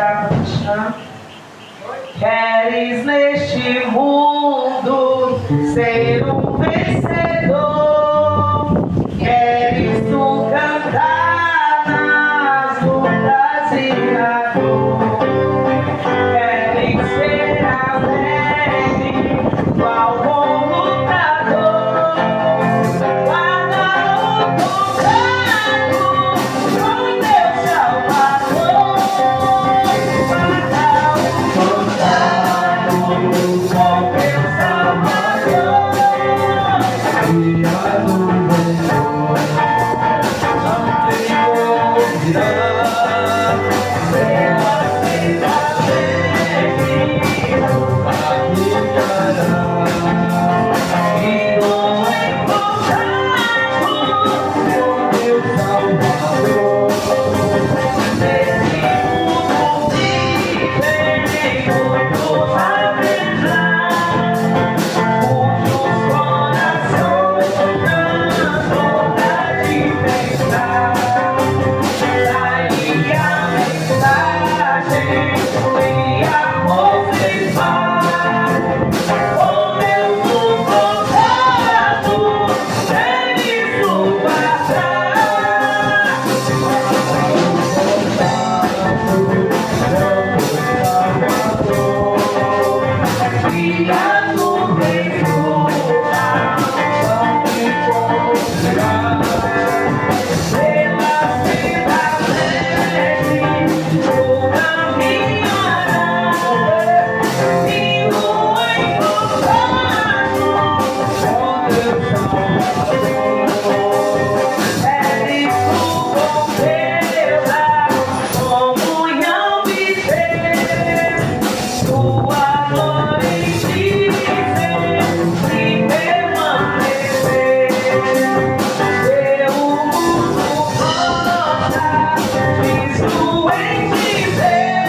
está conquistando. Queres neste mundo ser um vencedor. Queres tu cantar nas lutas e na dor. Queres ser alegre, qual bom lutador. Guarda o contato com teu Salvador. Guarda o contato com teu Salvador. Criado melhor, não tem como virar. Pela vida alegre, Caminhará e no encontrado com teu Salvador. nesse mundo vivem muitos a brilhar, muitos corações cantam de pensar. Daí a mensagem e amor se faz. Com Deus no contato, sem isso passar. Criado bem lutar, pela vida alegre, tu caminhará, e no encontrado com teu Salvador. Eres tu com Deus, a comunhão viver, tua glória em ti sempre permanecer. Teu mundo gosta, Cristo em dizer,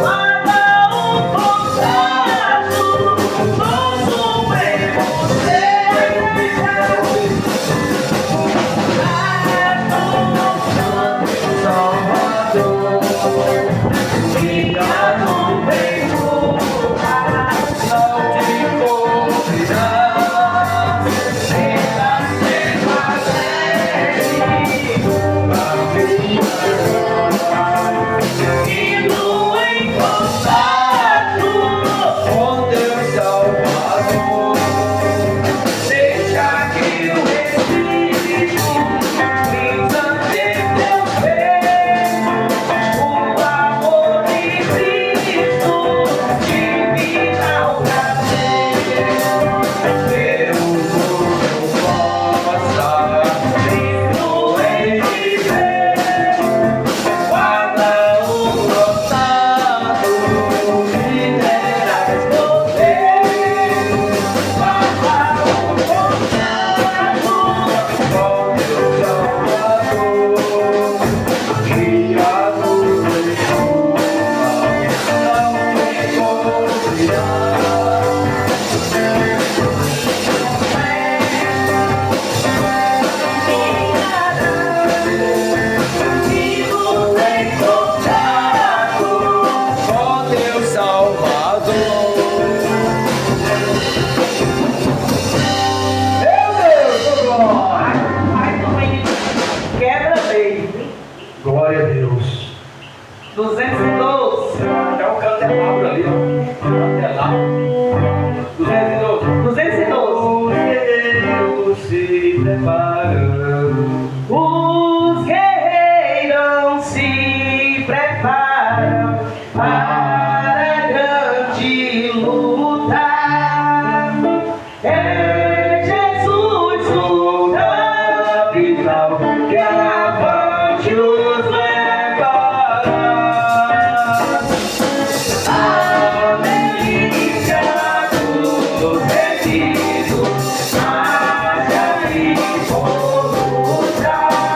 guarda o contato com Supremo Ser. Salvador, Criado bem lutar, não te confinar. pela senda alegre, e no encontrado Com teu Salvador, deixa que o Espírito ensante teu ser. O amor de Cristo divina o prazer. teu mundo possa Cristo em viver, guarda o contato e terás poder. Guarda o contato com teu Salvador. Criado melhor, não te confiar. Com teu Salvador. Meu Deus, glória! Quebra lei. Glória a Deus. 212. Até o candelabro ali, ó. Até lá. 212. 212. Deus se preparando. Os guerreiros se preparam para a grande luta. É Jesus o capitão que avante os levará. A delícia dos redidos, haja e vou lutar.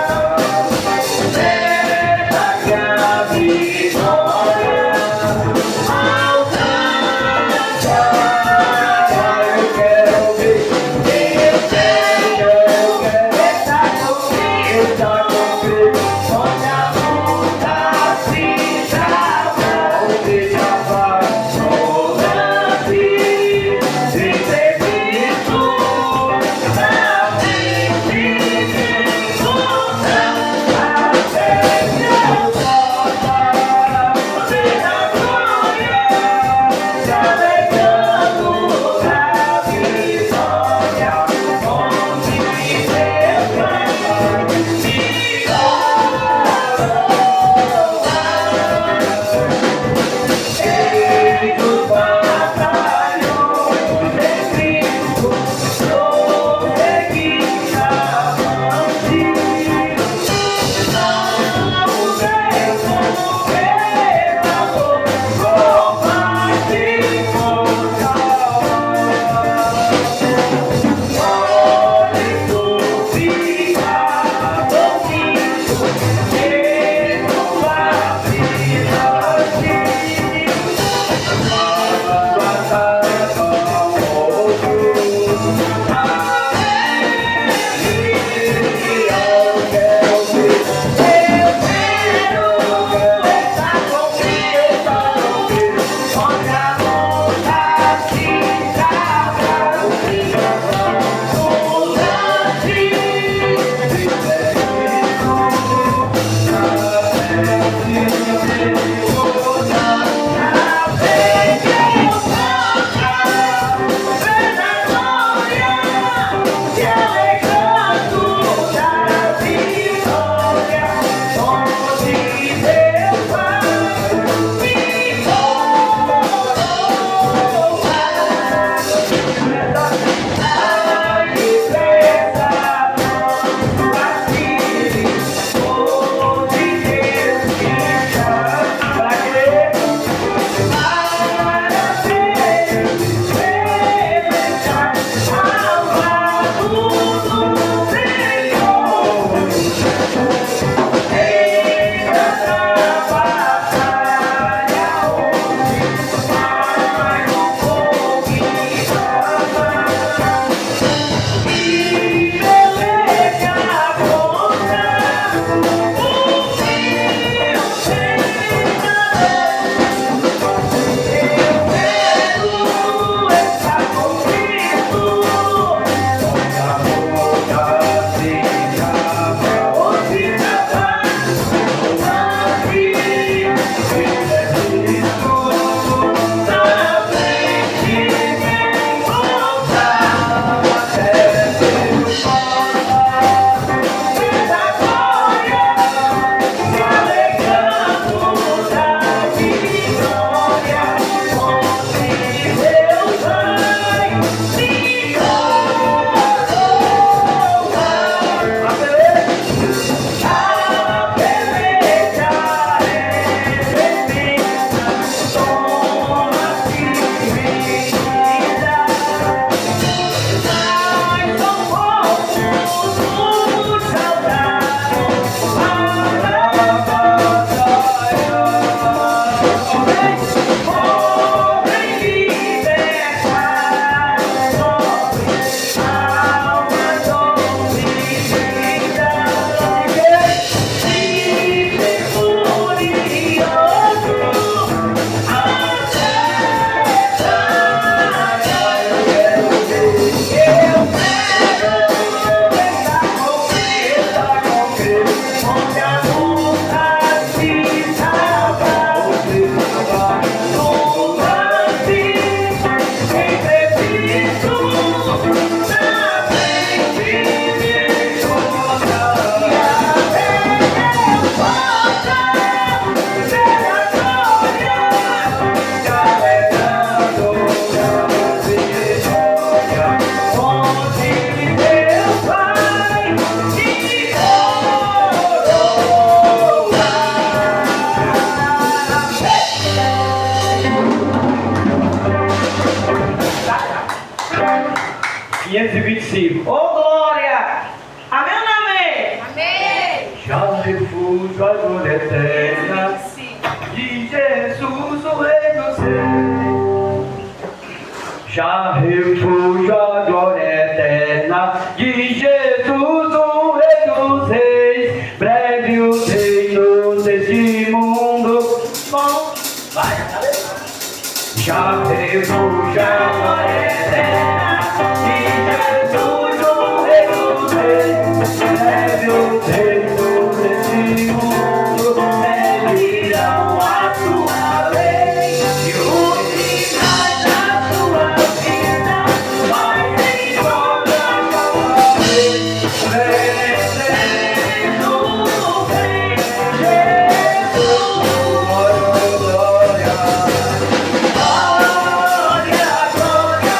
já refúgio a glória eterna de Jesus, o Rei dos Reis, breve os reinos deste mundo. Bom, vai, já refúgio a glória eterna de Jesus, o Rei dos Reis, breve os reinos deste mundo seguirão a sua lei e os sinais da sua vida vai em toda a sua vez. Vencendo vem Jesus, glória, glória, glória,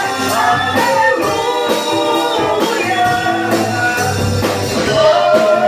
aleluia. Glória,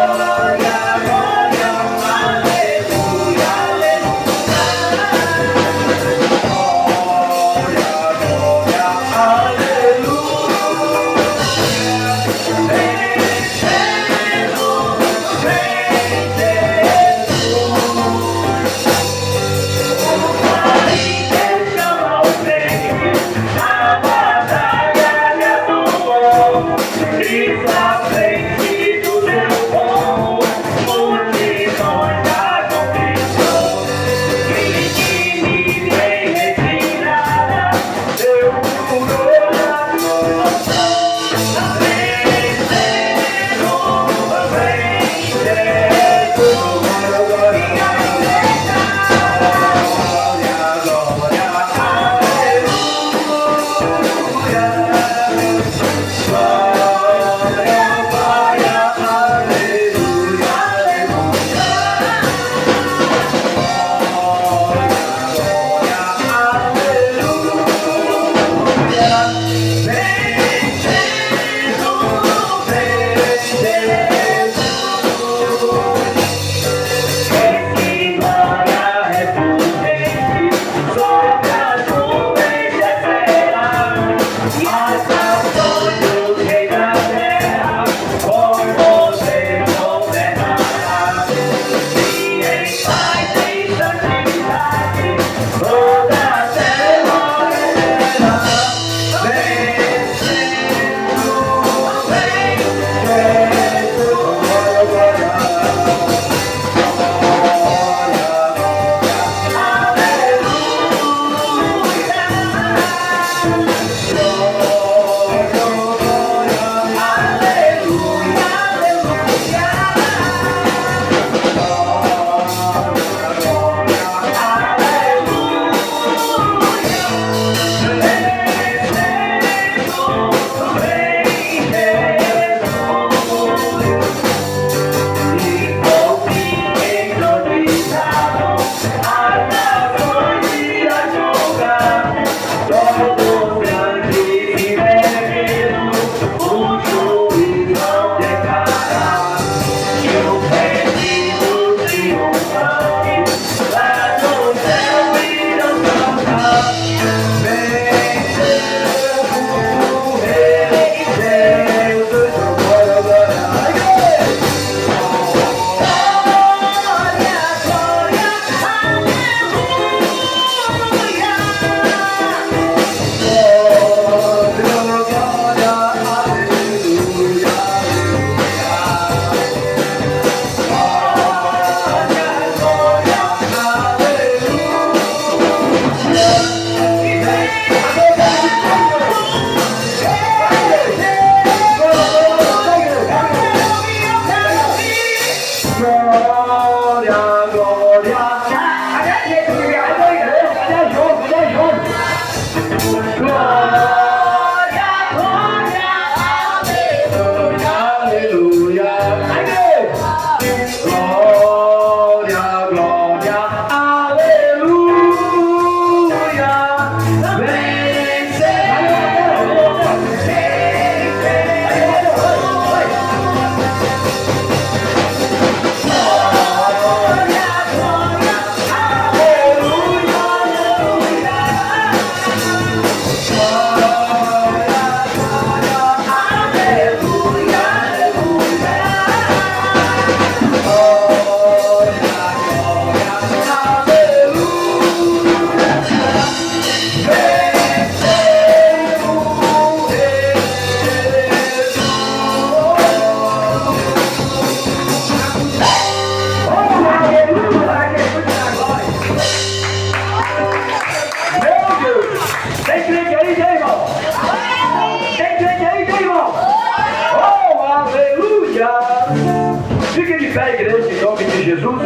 Fique de pé, igreja, em nome de Jesus.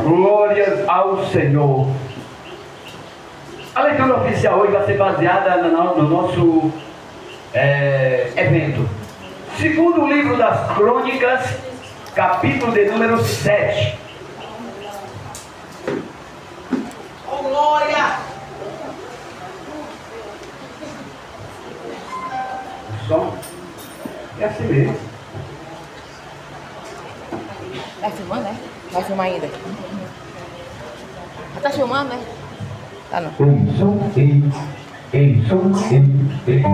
Glórias ao Senhor. A leitura oficial hoje vai ser baseada no nosso evento. Segundo o livro das Crônicas, capítulo de número 7. Oh, glória! O som é assim mesmo. Vai filmando, né? Vai filmar ainda. Tá filmando, né? Tá não. Ei, som, ei, som, ei.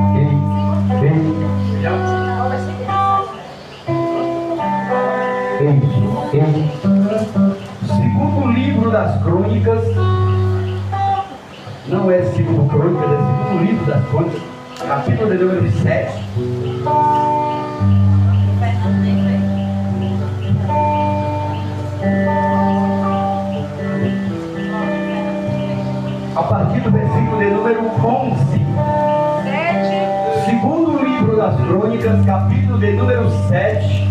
Segundo o livro das Crônicas, não é segundo Crônicas, é segundo o livro das Crônicas, capítulo de número 7. A partir do versículo de número 11. Segundo o livro das Crônicas, capítulo de número 7.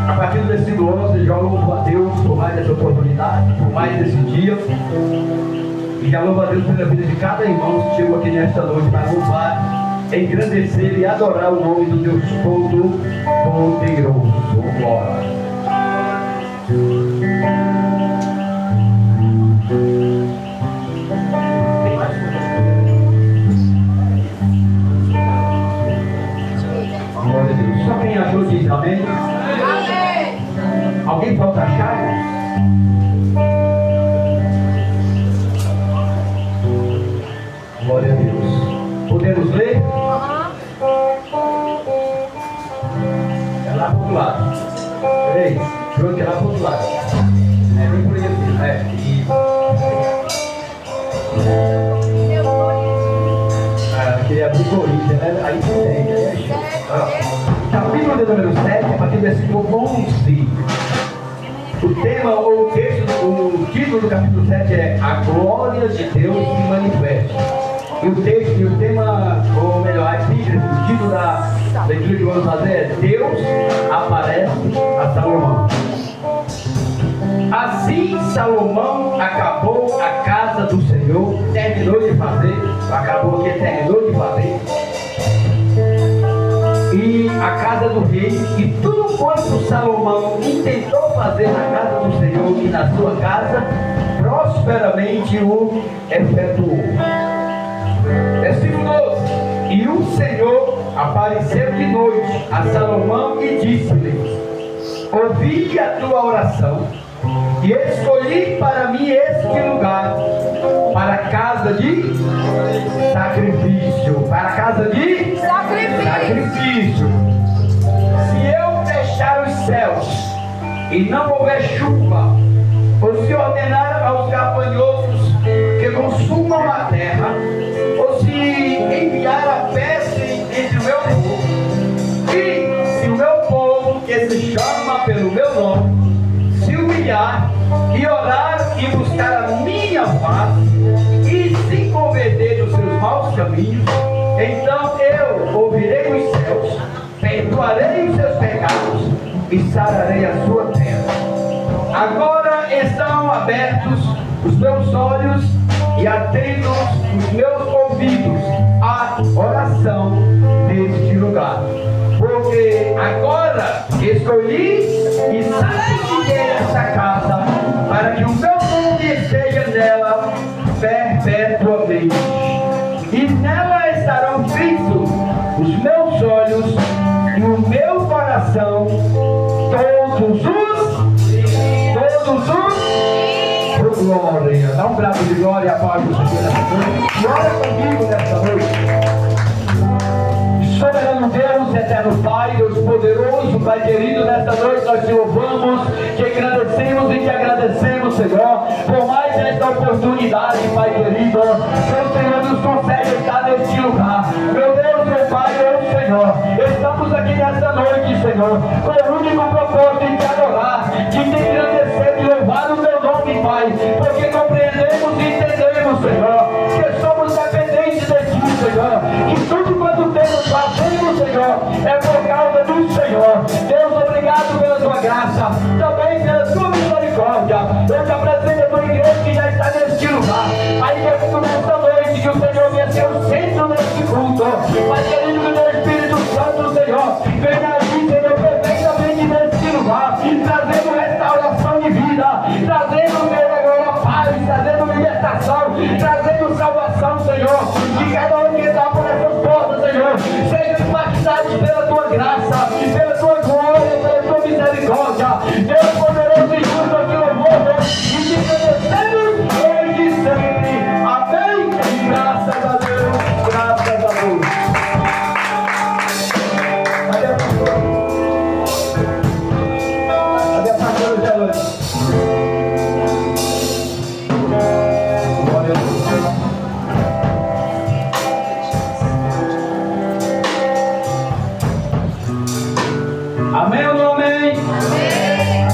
A partir do versículo 11, já louvo a Deus por mais essa oportunidade, por mais esse dia. E já louvo a Deus pela vida de cada irmão que chegou aqui nesta noite para louvar, engrandecer e adorar o nome do Deus Todo-Poderoso. Glória. Glória a Deus. Só quem achou diz amém. Alguém falta achar? Glória a Deus. Podemos ler? É lá pro outro lado. Ei, pronto, é lá pro outro lado. É bem por aí assim. Queria abrir Coríntios, né? Aí tem. Capítulo de número 7, a partir do versículo 11. O tema ou o texto, o título do capítulo 7 é A Glória de Deus se Manifesta. E o texto, e o tema, ou melhor, a epígrafe, o título da leitura que vamos fazer é Deus aparece a Salomão. Assim Salomão acabou a casa do Senhor, terminou de fazer, e a casa do rei, e tudo quanto Salomão intentou fazer na casa do Senhor e na sua casa, prosperamente o efetuou. Versículo 12. E o Senhor apareceu de noite a Salomão e disse-lhe: ouvi a tua oração e escolhi para mim este lugar para casa de sacrifício. Para casa de sacrifício. Se eu fechar os céus e não houver chuva, ou se ordenar aos gafanhotos que consumam a terra, ou se enviar a peste entre o meu povo, e se o meu povo, que se chama pelo meu nome, se humilhar e orar e buscar a minha face e se converter dos seus maus caminhos, então eu ouvirei os céus, perdoarei os seus pecados e sararei a sua terra. Agora estão abertos os meus olhos e atentos os meus ouvidos à oração deste lugar. Porque agora escolhi e santifiquei esta casa para que o meu nome esteja nela perpetuamente. E nela estarão fixos os meus olhos e o meu coração todos os glória. Dá um brado de glória a paz do Senhor nessa noite. E ora comigo nessa noite. Soberano Deus, eterno Pai, Deus poderoso, Pai querido, nesta noite nós te louvamos, te agradecemos e te agradecemos, Senhor, por mais esta oportunidade, Pai querido, que o Senhor nos concede estar neste lugar. Meu Deus, meu Pai, meu Senhor, estamos aqui nesta noite, Senhor, com o único propósito de te adorar, de te engrandecer, de louvar o teu nome, Pai, porque compreendemos e entendemos, Senhor, que somos dependentes de ti, Senhor, e tudo quanto temos fazemos, Senhor, é por causa do Senhor. graça, pela tua glória, pela tua misericórdia. Deus poderoso e justo, aqui louvor, Deus, e te agradecemos hoje e sempre. Amém. Graças a Deus, graças a Deus. Cadê a pastora? Cadê a pastora Gelane? Glória a Deus. Amém ou não amém? Amém.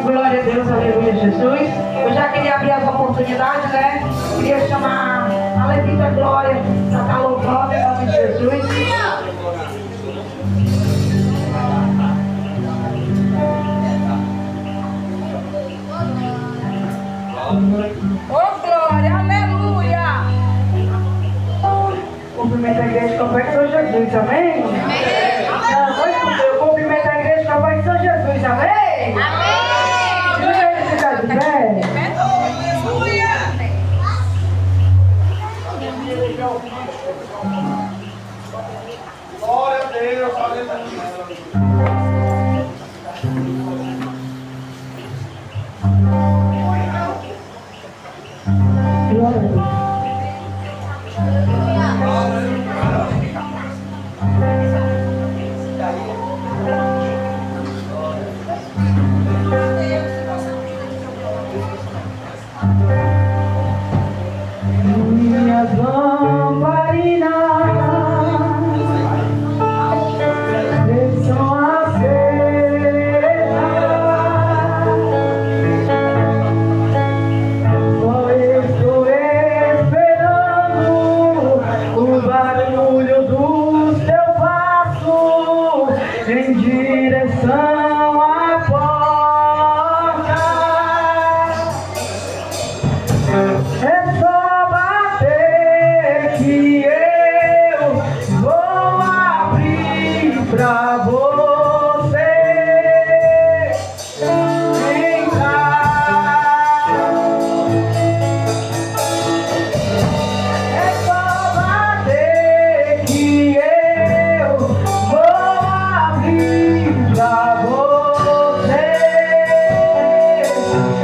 Glória a Deus, aleluia, Jesus. Eu já queria abrir as oportunidades, né? Queria chamar a Levita Glória para estar louvando em nome de Jesus. Ô glória, aleluia! Cumprimento a igreja com a paz de São Jesus, amém? Amém! Eu cumprimento a igreja com a paz de São Jesus, amém? Amém! Se você está de pé. Aleluia! Glória a Deus, aleluia. Glória a Deus. Minhas lamparinas estão acesas, só estou esperando o barulho do teu passo em direção à porta. É só bater que eu vou abrir pra você entrar. É só bater que eu vou abrir pra você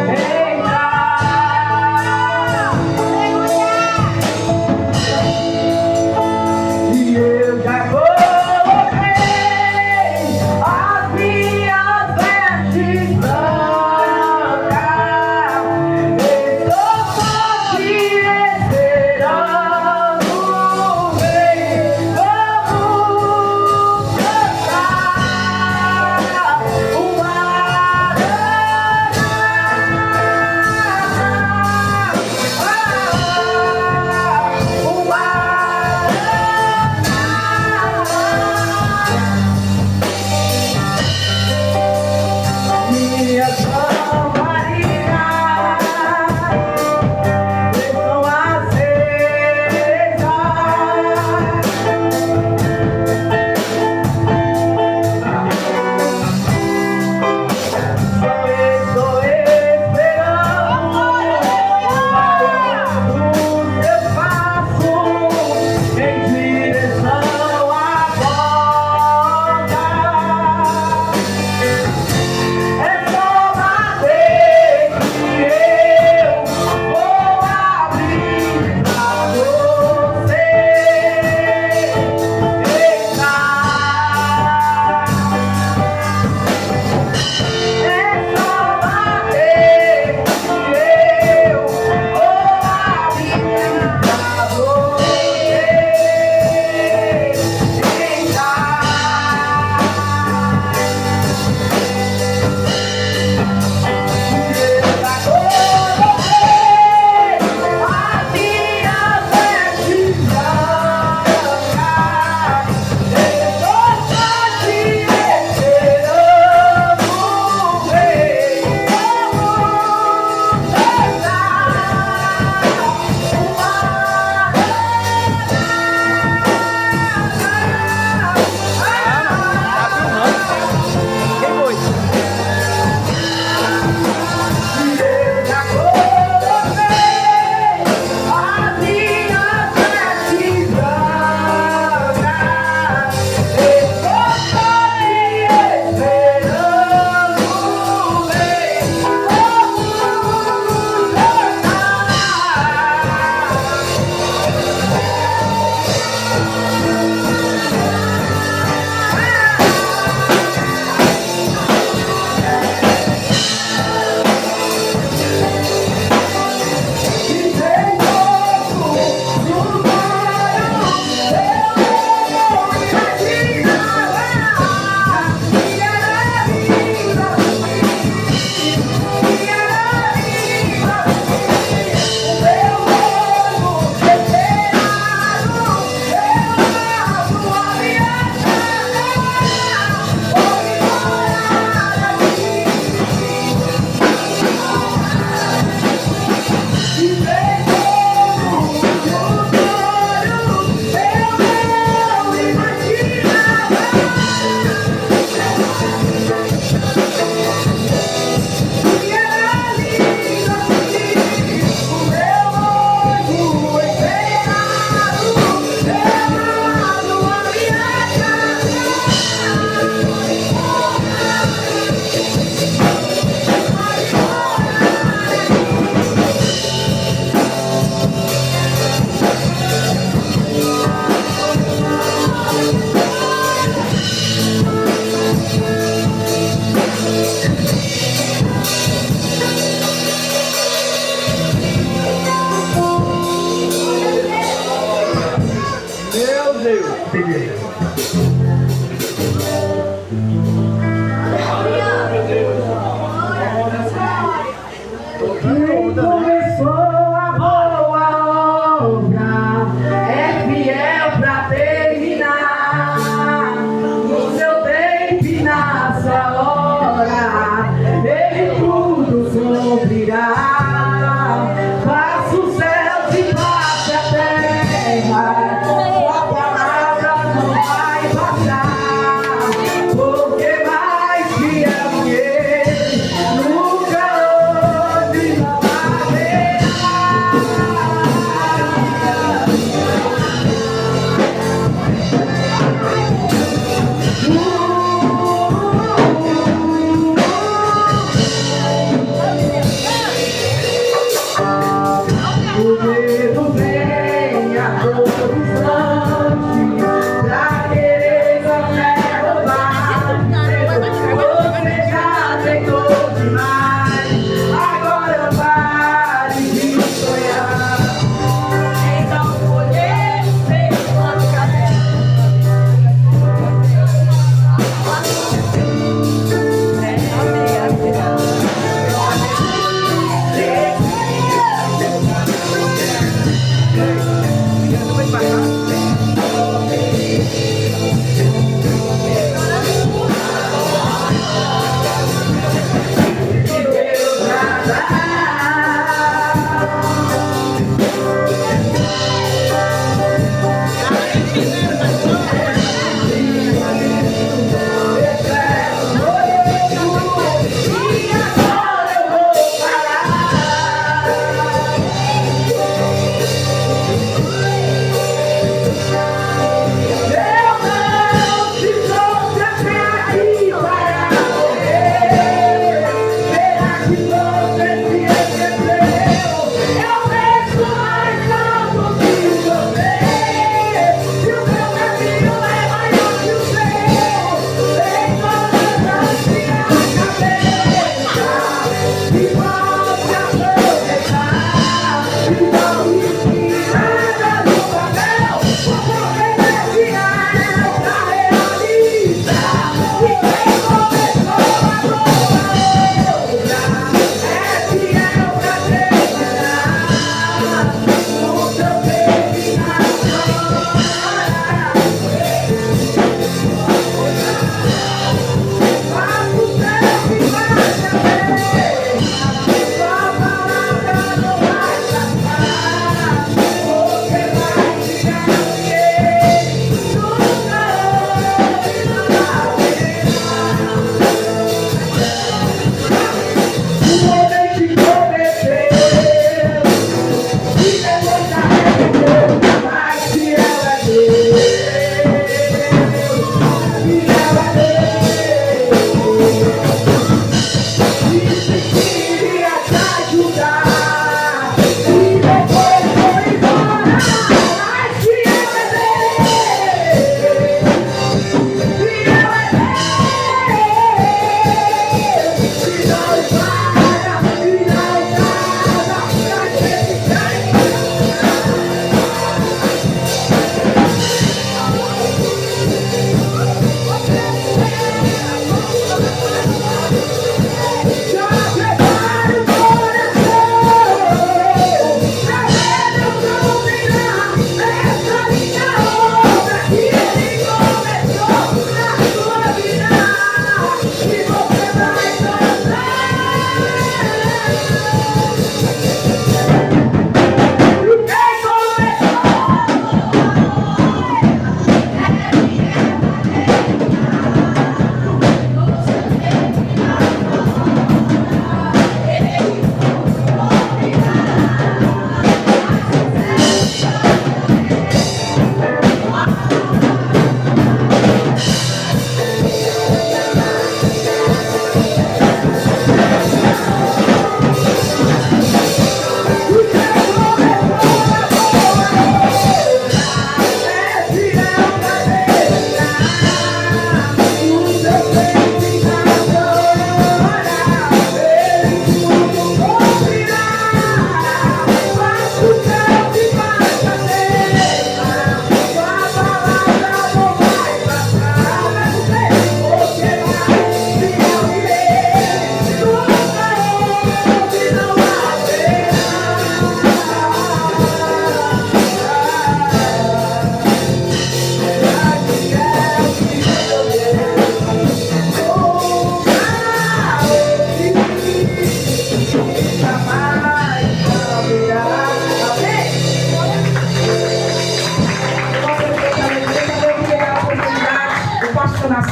entrar. O medo vem a todo instante pra querer me roubar. Você já tentou demais, agora pare de sonhar. Então podemos ver quanto café.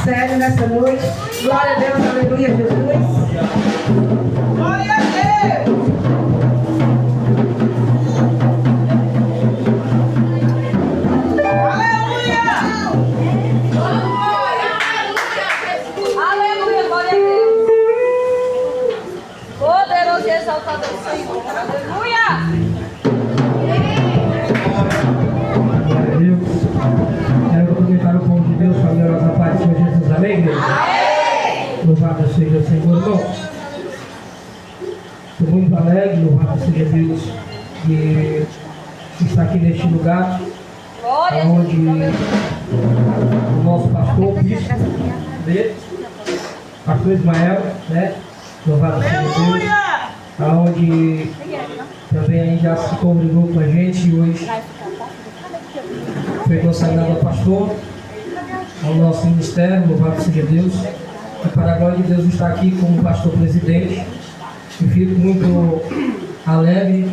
sério nessa noite. Glória a Deus, aleluia, Jesus. Glória a Deus. Aleluia. Aleluia, glória a Deus. Poderoso e exaltado é o Senhor. Aleluia. que está aqui neste lugar, onde o nosso pastor, o bispo dele, pastor Ismael, né? Louvado seja Deus, aonde também aí já se congregou com a gente e hoje foi consagrado ao pastor, ao nosso ministério, louvado seja Deus. E para a glória de Deus estar aqui como pastor presidente. E fico muito alegre,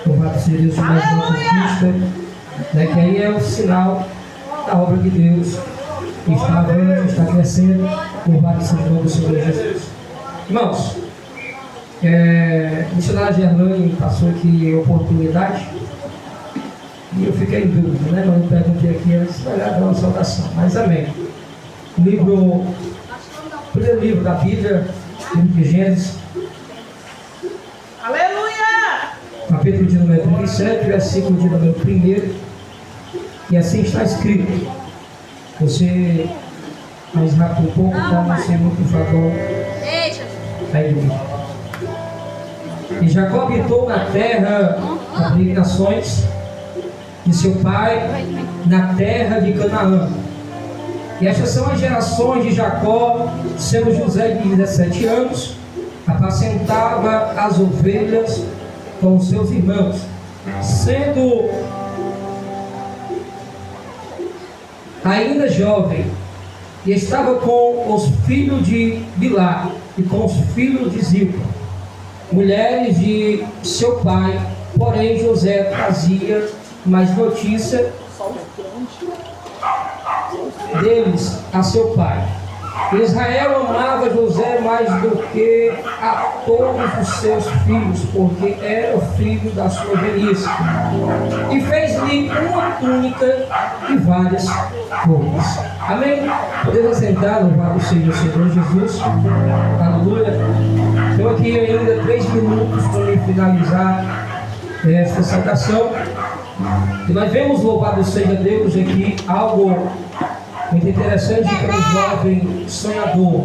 louvado seja Deus, por mais uma conquista, né, que aí é o sinal da obra de Deus que está avançando, está crescendo, louvado seja o nome do Senhor Jesus. Irmãos, o missionário Gerlane passou aqui a oportunidade e eu fiquei em dúvida, né? Mas eu perguntei aqui antes, vai dar uma saudação, mas amém. O primeiro livro da Bíblia, livro de Gênesis, Aleluia! capítulo de número 37, versículo de número 1, e assim está escrito. Você mais rápido um pouco, para não ser muito favor. Aí, e Jacó habitou na terra das peregrinações de seu pai, na terra de Canaã. E estas são as gerações de Jacó, sendo José de 17 anos, apacentava as ovelhas com os seus irmãos, sendo ainda jovem, e estava com os filhos de Bilá e com os filhos de Zilpa, mulheres de seu pai. Porém José trazia mais notícia deles a seu pai. Israel amava José mais do que a todos os seus filhos, porque era o filho da sua velhice, e fez-lhe uma túnica e várias roupas. Amém? Podemos sentar, louvado seja o Senhor Jesus. Aleluia. Estou aqui ainda 3 minutos para me finalizar esta saudação. E nós vemos, louvado seja Deus, aqui algo muito interessante, que é um jovem sonhador.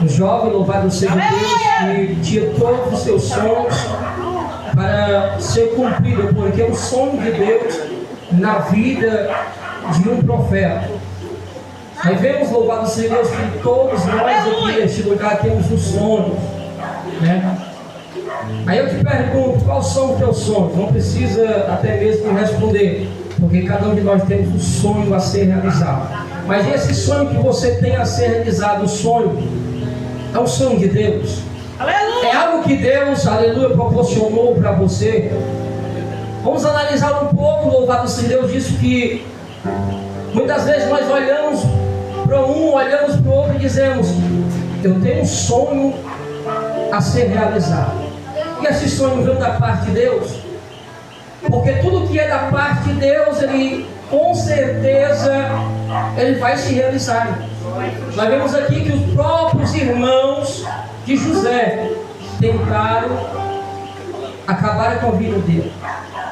Um jovem, louvado seja Deus, que tinha todos os seus sonhos para ser cumprido, porque é o sonho de Deus na vida de um profeta. Aí vemos, louvado seja Deus, que todos nós aqui neste lugar temos um sonho, né? Aí eu te pergunto, quais são os teus sonhos? Não precisa até mesmo responder, porque cada um de nós temos um sonho a ser realizado. Mas esse sonho que você tem a ser realizado, o sonho, é um sonho de Deus. Aleluia. É algo que Deus, aleluia, proporcionou para você. Vamos analisar um pouco, louvado seja Deus, disso que muitas vezes nós olhamos para um, olhamos para o outro e dizemos: eu tenho um sonho a ser realizado. E esse sonho vem da parte de Deus, porque tudo que é da parte de Deus, ele com certeza ele vai se realizar. Nós vemos aqui que os próprios irmãos de José tentaram acabar com a vida dele,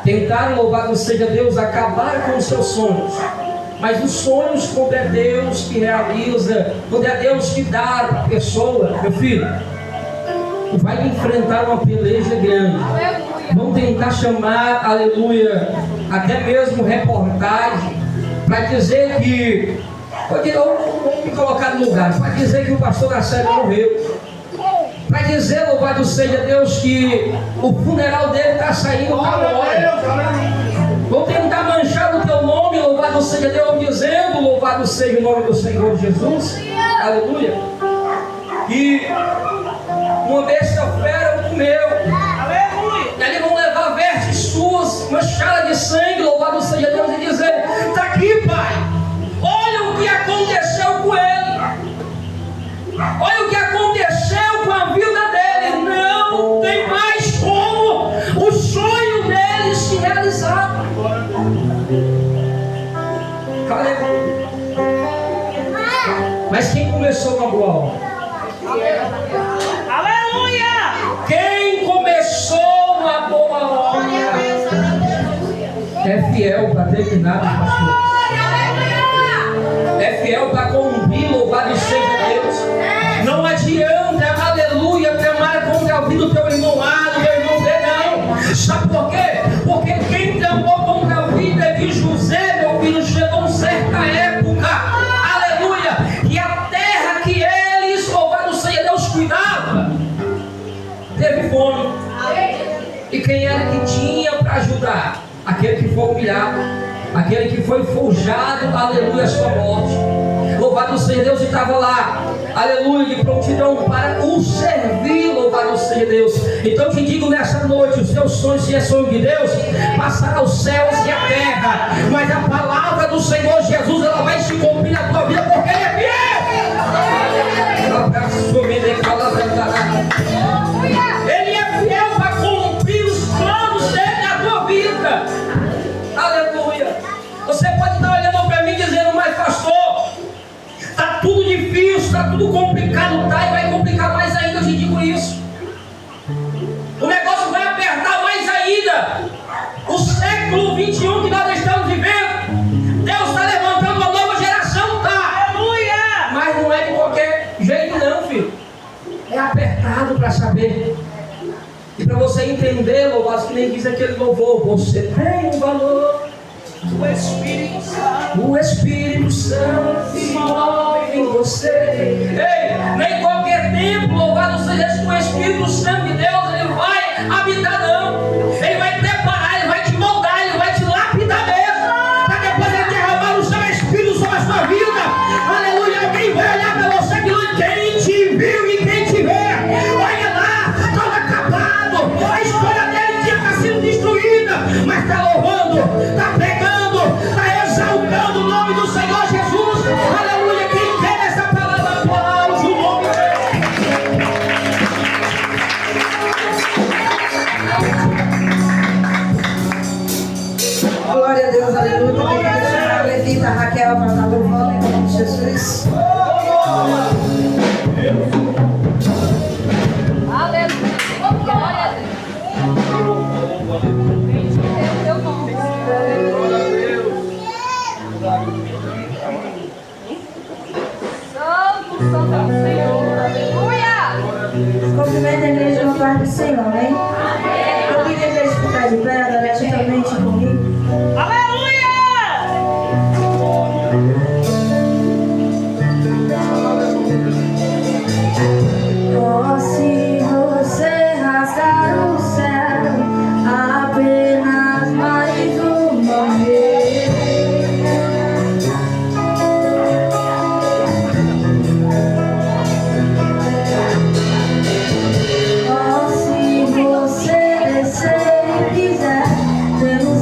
tentaram, louvado seja Deus, acabar com os seus sonhos. Mas os sonhos, quando é Deus que realiza, quando é Deus que dá para a pessoa, meu filho, vai enfrentar uma peleja grande. Vão tentar chamar, aleluia, até mesmo reportagem, para dizer que, vamos me colocar no lugar, para dizer que o pastor Marcelo morreu, para dizer, louvado seja Deus, que o funeral dele está saindo a hora. Vão tentar manchar o teu nome, louvado seja Deus, dizendo, louvado seja o nome do Senhor Jesus, aleluia, e uma besta fera comeu, aleluia. E ali vão levar vestes suas manchadas de sangue, louvado seja Deus, e dizer: está aqui, pai, olha o que aconteceu com ele, olha o que aconteceu com a vida dele. Não tem mais como o sonho dele se realizar. Aleluia. Mas quem começou uma boa obra? Quem começou uma boa obra é fiel para terminar, pastor. É fiel para cumprir, louvado seja Deus. Não adianta, aleluia, tramar contra a vida do teu irmão A, do teu irmão B, não. Sabe por quê? Porque quem tinha para ajudar aquele que foi humilhado, aquele que foi forjado, aleluia, a sua morte. Louvado seja Deus, e estava lá, aleluia, de prontidão para o servir, louvado seja Deus. Então eu te digo nessa noite, os teus sonhos, se é sonho de Deus, passará os céus e a terra, mas a palavra do Senhor Jesus, ela vai se cumprir na tua vida, porque Ele é fiel. Ele é fiel para cumprir os planos dele na tua vida. Aleluia. Você pode estar olhando para mim dizendo, mas pastor, está tudo difícil, está tudo complicado, tá? E vai complicar mais ainda, eu te digo isso. O negócio vai apertar mais ainda. O século 21 que nós estamos vivendo, Deus está levantando uma nova geração, tá? Aleluia! Mas não é de qualquer jeito não, filho. É apertado para saber. E para você entender, louvado, que nem diz aquele louvor, você tem um valor. O Espírito Santo se move em você. Ei, nem qualquer tempo, louvado seja o Espírito Santo de Deus, ele vai habitar não. Ele vai preparar, ele vai te moldar, ele vai te lapidar mesmo, para depois ele derramar o seu Espírito sobre a sua vida. Aleluia, alguém vai olhar para você que quem te viu e quem te vê, olha lá, todo acabado, a história dele tinha sido destruída, mas está louvando, está pregando, está exaltando o nome do Senhor Jesus. Aleluia, quem quer essa palavra, aplaude o nome dele. Glória a Deus, aleluia. Eu queria chamar a levita Raquel para estar louvando em nome de Jesus. Cumprimento a igreja no lar do Senhor, amém? Eu queria a igreja ficar de pé, adorar juntamente comigo. Oh, se você rasgar o céu, apenas mais uma vez. Oh, se você descer e quiser, temos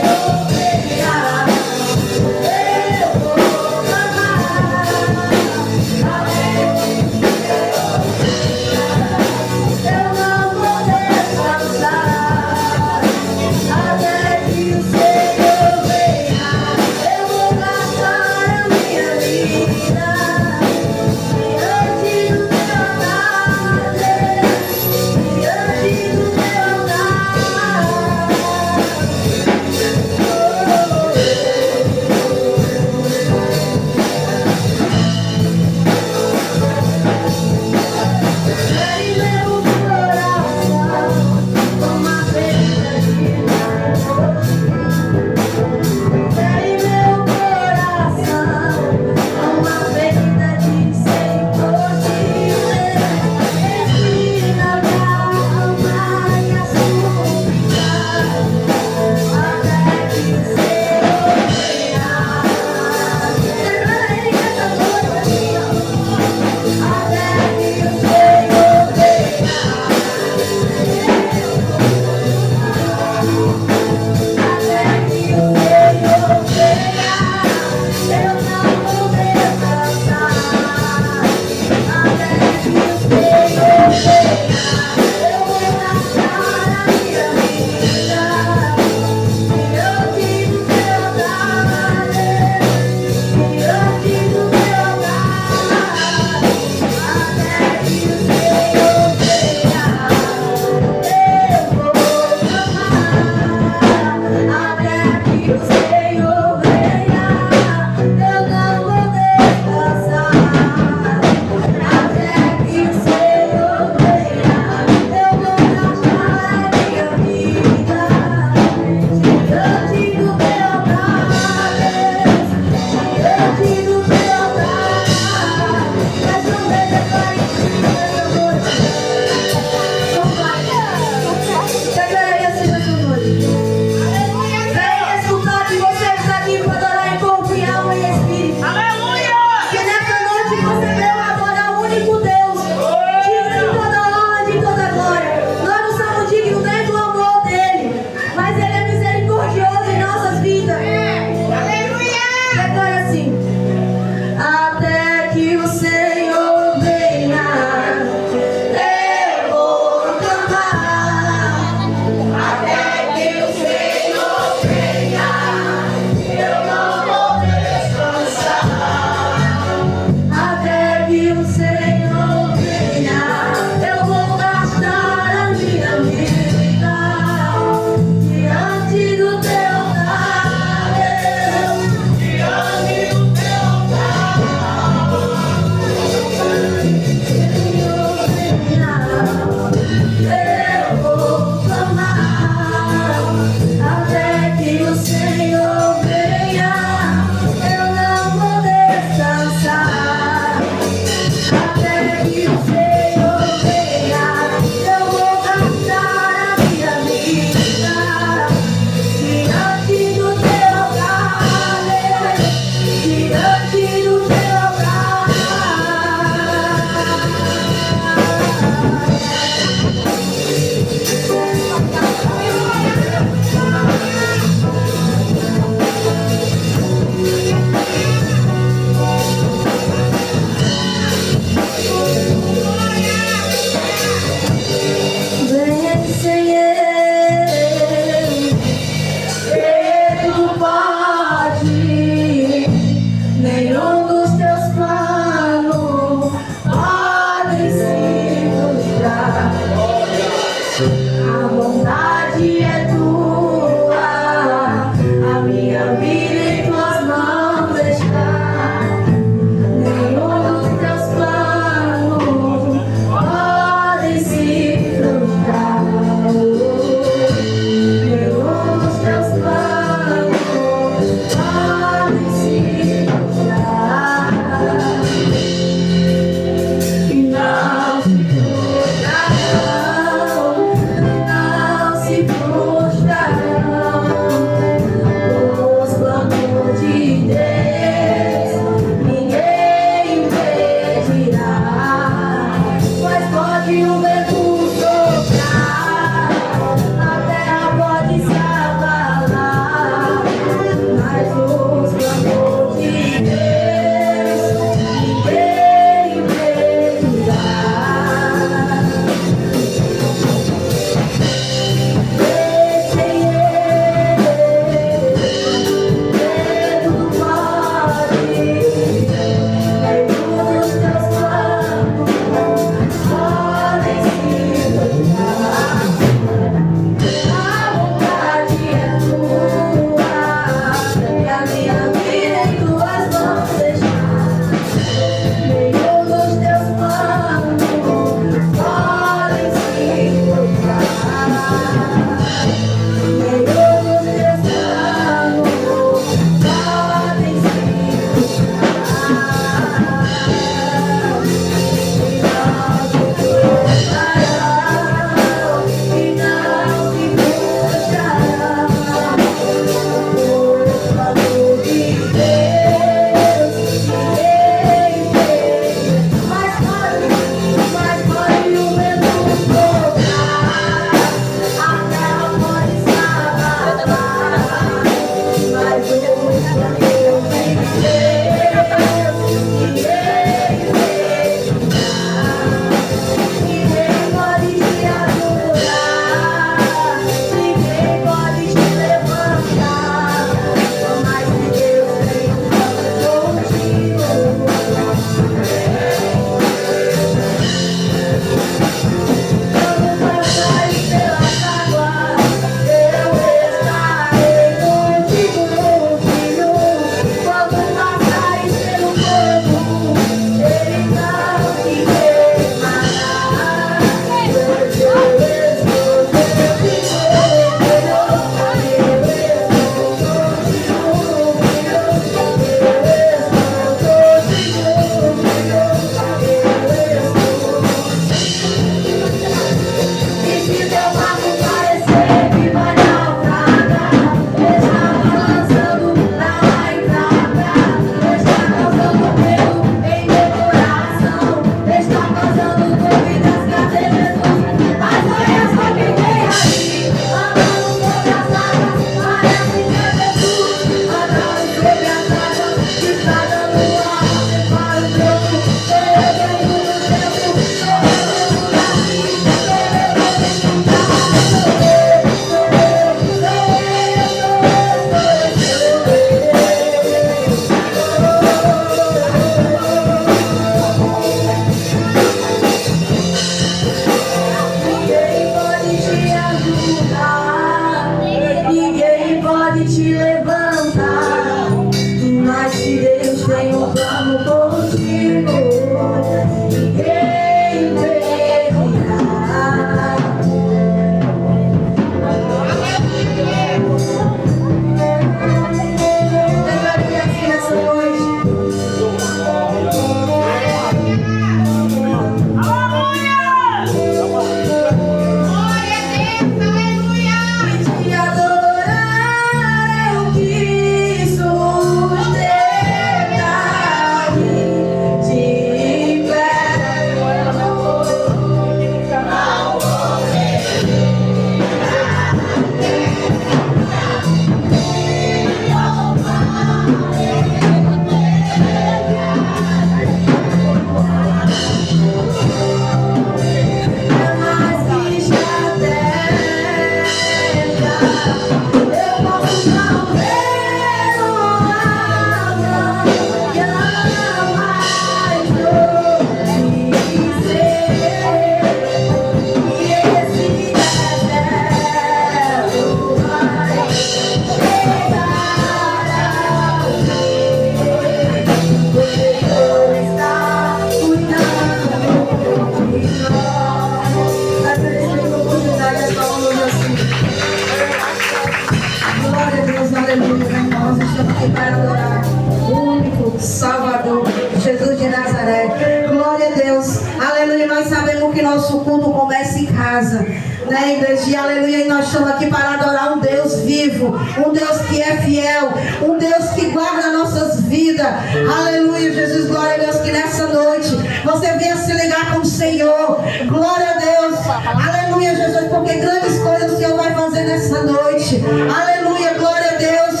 aleluia, nós sabemos que nosso culto começa em casa, né, igreja? Aleluia, e nós estamos aqui para adorar um Deus vivo, um Deus que é fiel, um Deus que guarda nossas vidas. Aleluia, Jesus, glória a Deus, que nessa noite você venha se ligar com o Senhor. Glória a Deus, aleluia, Jesus, porque grandes coisas o Senhor vai fazer nessa noite. Aleluia, glória a Deus.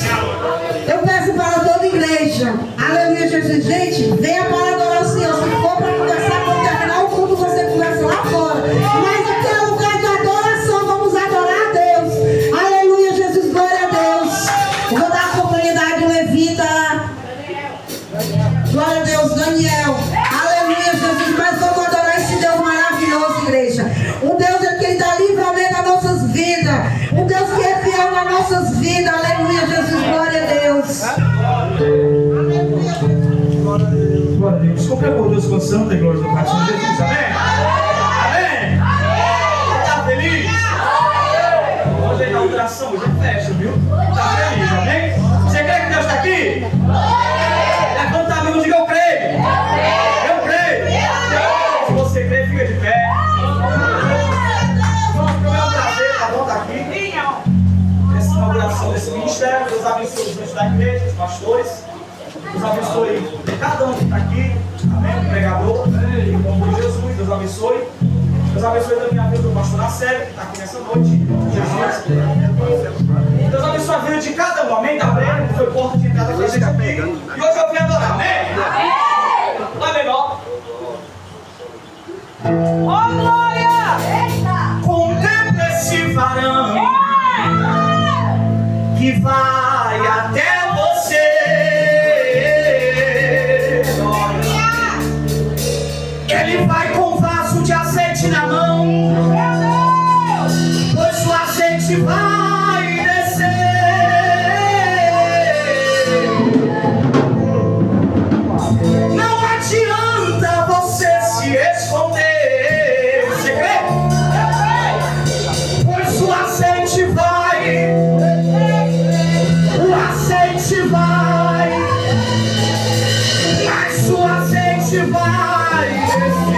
Eu peço para toda a igreja, aleluia, Jesus, gente, venha para adorar o Senhor. Se for para conversar, quando terminar o culto, você conversa lá fora. Mas aqui é lugar de adoração, vamos adorar a Deus. Aleluia, Jesus, glória a Deus. Eu vou dar a oportunidade ao levita. Glória a Deus, Daniel. Aleluia, Jesus, mas vamos adorar esse Deus maravilhoso, igreja. Um Deus que Ele dá livramento nas nossas vidas. Um Deus que é fiel nas nossas vidas. Aleluia, Jesus, glória a Deus. Glória a Deus. Como é por Deus com santa e glória do Pai de Jesus, amém? Amém? Está feliz? Hoje é inauguração, hoje é festa, viu? Está feliz, amém? Você crê que Deus está aqui? Levanta a mão e diga: eu creio. Eu creio. Se você crê, fica de pé. Foi um prazer estar bom estar aqui. Essa inauguração desse ministério. Deus abençoe os membros da igreja, os pastores. Deus abençoe cada um que está aqui. Amém? O pregador. Em nome de Jesus, Deus abençoe. Deus abençoe também a vida do pastor Nacélio, que está aqui nessa noite. Jesus. Deus abençoe a vida de cada um. Amém? Da Breno, que foi porta de entrada para a gente aqui. E hoje eu vim adorar. Amém? Lá menor. Oh, glória! Contempla esse varão que vai até você. Ele vai com vaso de azeite na mão, pois o azeite vai descer. Não adianta você se esconder. Você crê? Pois o azeite vai, o azeite vai, mas o azeite vai descer.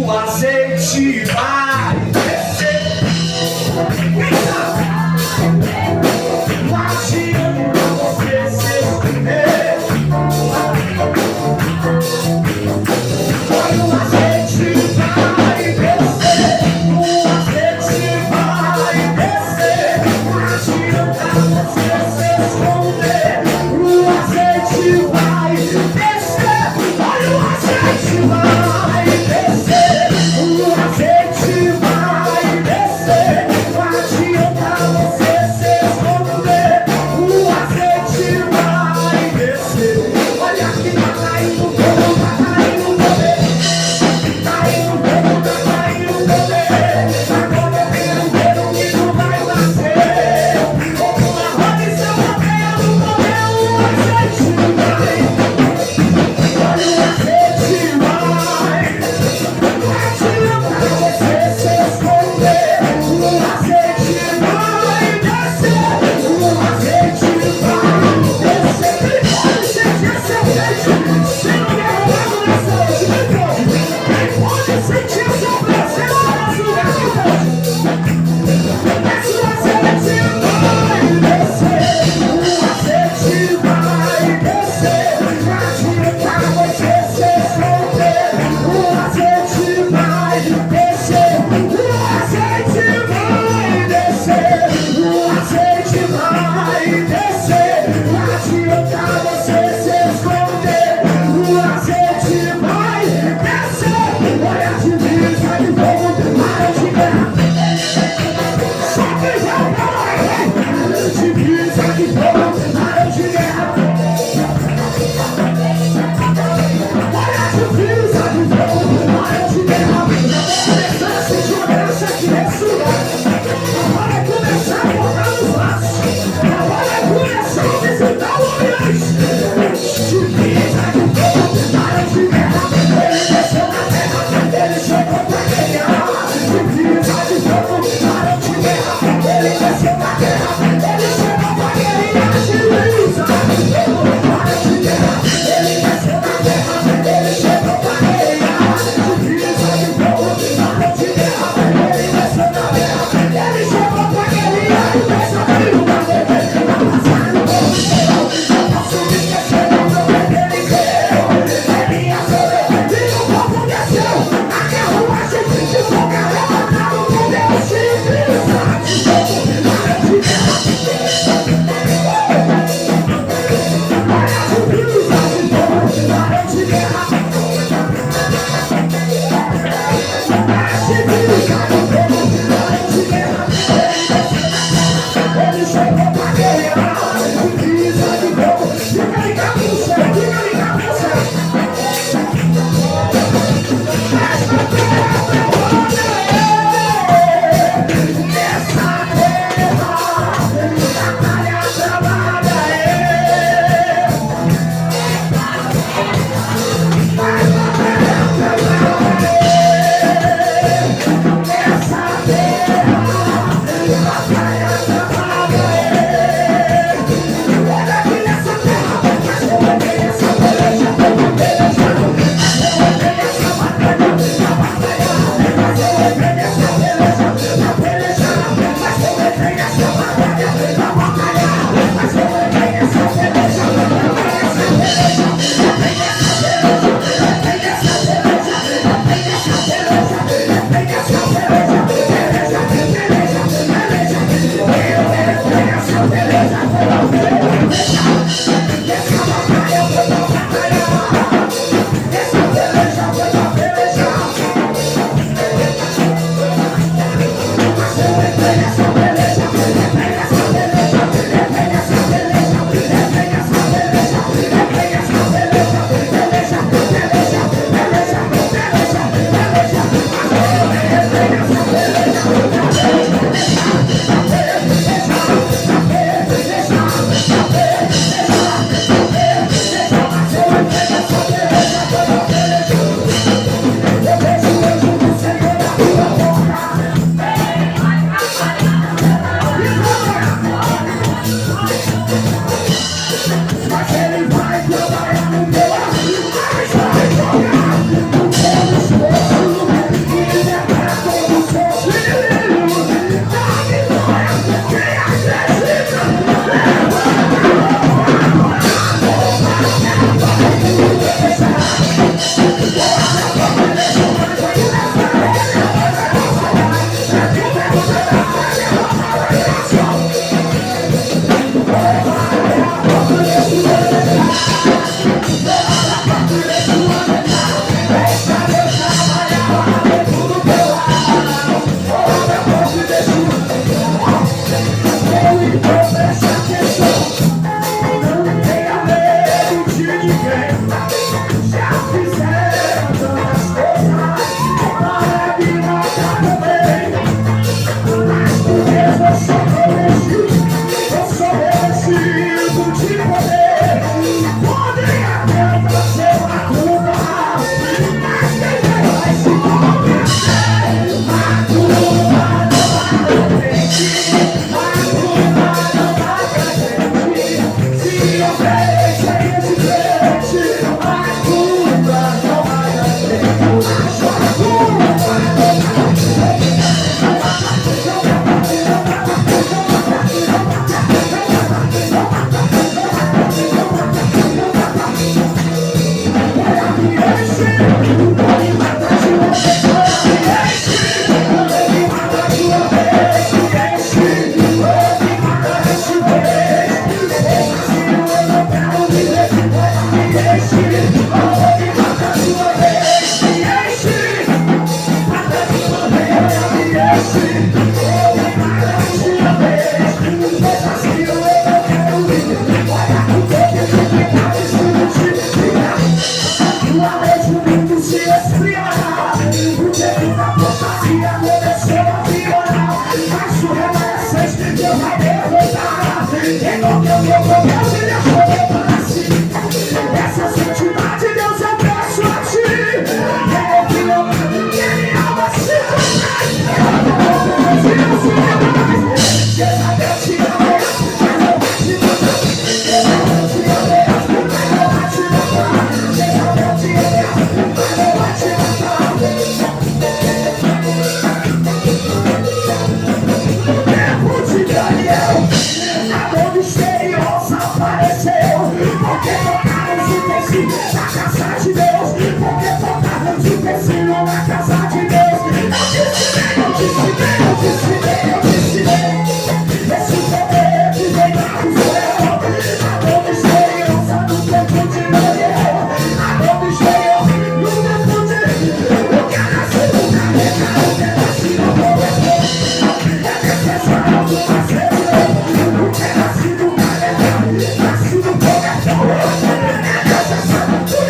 O azeite vai descer. Não adianta você se esconder. O azeite vai descer. O azeite vai descer. Não adianta você se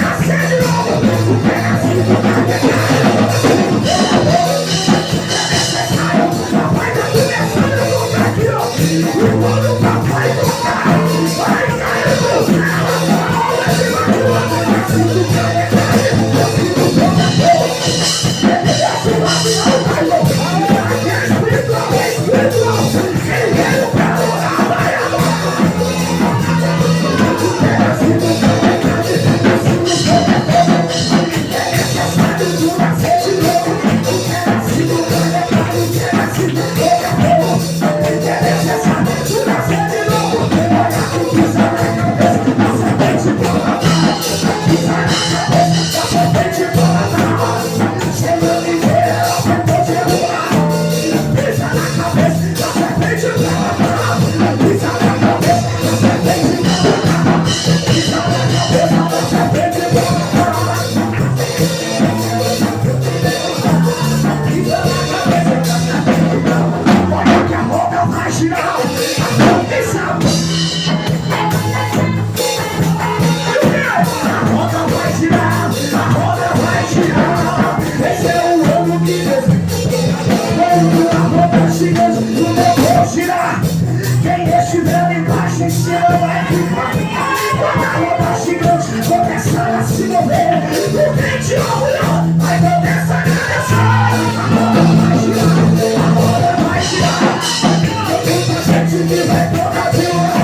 Nasce do não vai ficar. Quando a onda gigante começar a se mover, o crente ou mulher vai começar a agradecer. A roda vai girar, a roda vai girar. Tem muita gente que vai trocar de lado.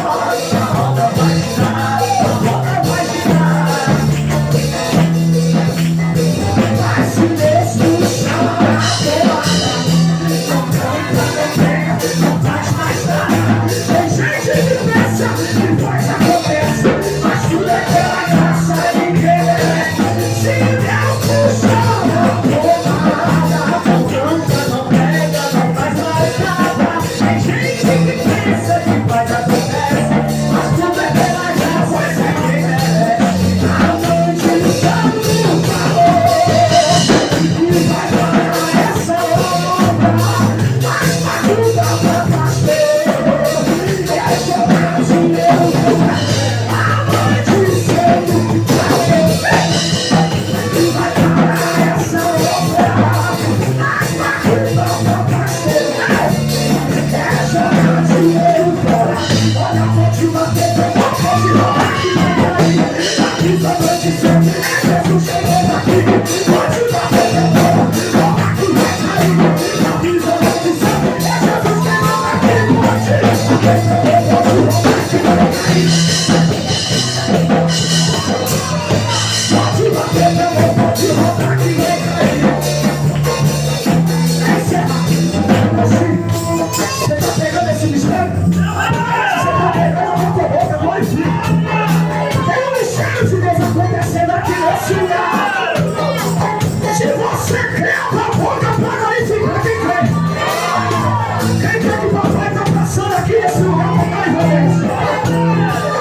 A roda vai girar, a roda vai girar. Mas se Deus nos chama a toada, não canta, não pega, não faz mais nada. Tem gente que pensa que faz acontecer, mas tudo é pela graça de Deus. Se Deus nos chama a toada, não canta, não pega, não faz mais nada. Tem gente que pensa que faz acontecer, mas tudo é pela graça de Deus. A noite chama o valor. E vai parar essa onda, mas pra tudo pra pastor. É chorar de Deus, a noite cedo e vai parar essa onda, mas pra tudo pra pastor. É chorar de Deus, olha a fonte batendo, a fonte rolar que vem aí. Aqui só noite cedo, Jesus chegou aqui. Pode bater na porta, rolar que vai cair. Aqui só noite cedo, Jesus chegou aqui. Pode bater na porta, rolar que vai cair. Pode bater na porta, rolar que vai cair. Essa é assim. Você tá pegando esse mistério? Você tá pegando a tua boca, glorifica. Tem um mistério de Deus acontecendo aqui nesse lugar. Se você crê, abra a boca para glorificar. Quem crê? Quem crê que o papai está passando aqui nesse lugar com mais violência?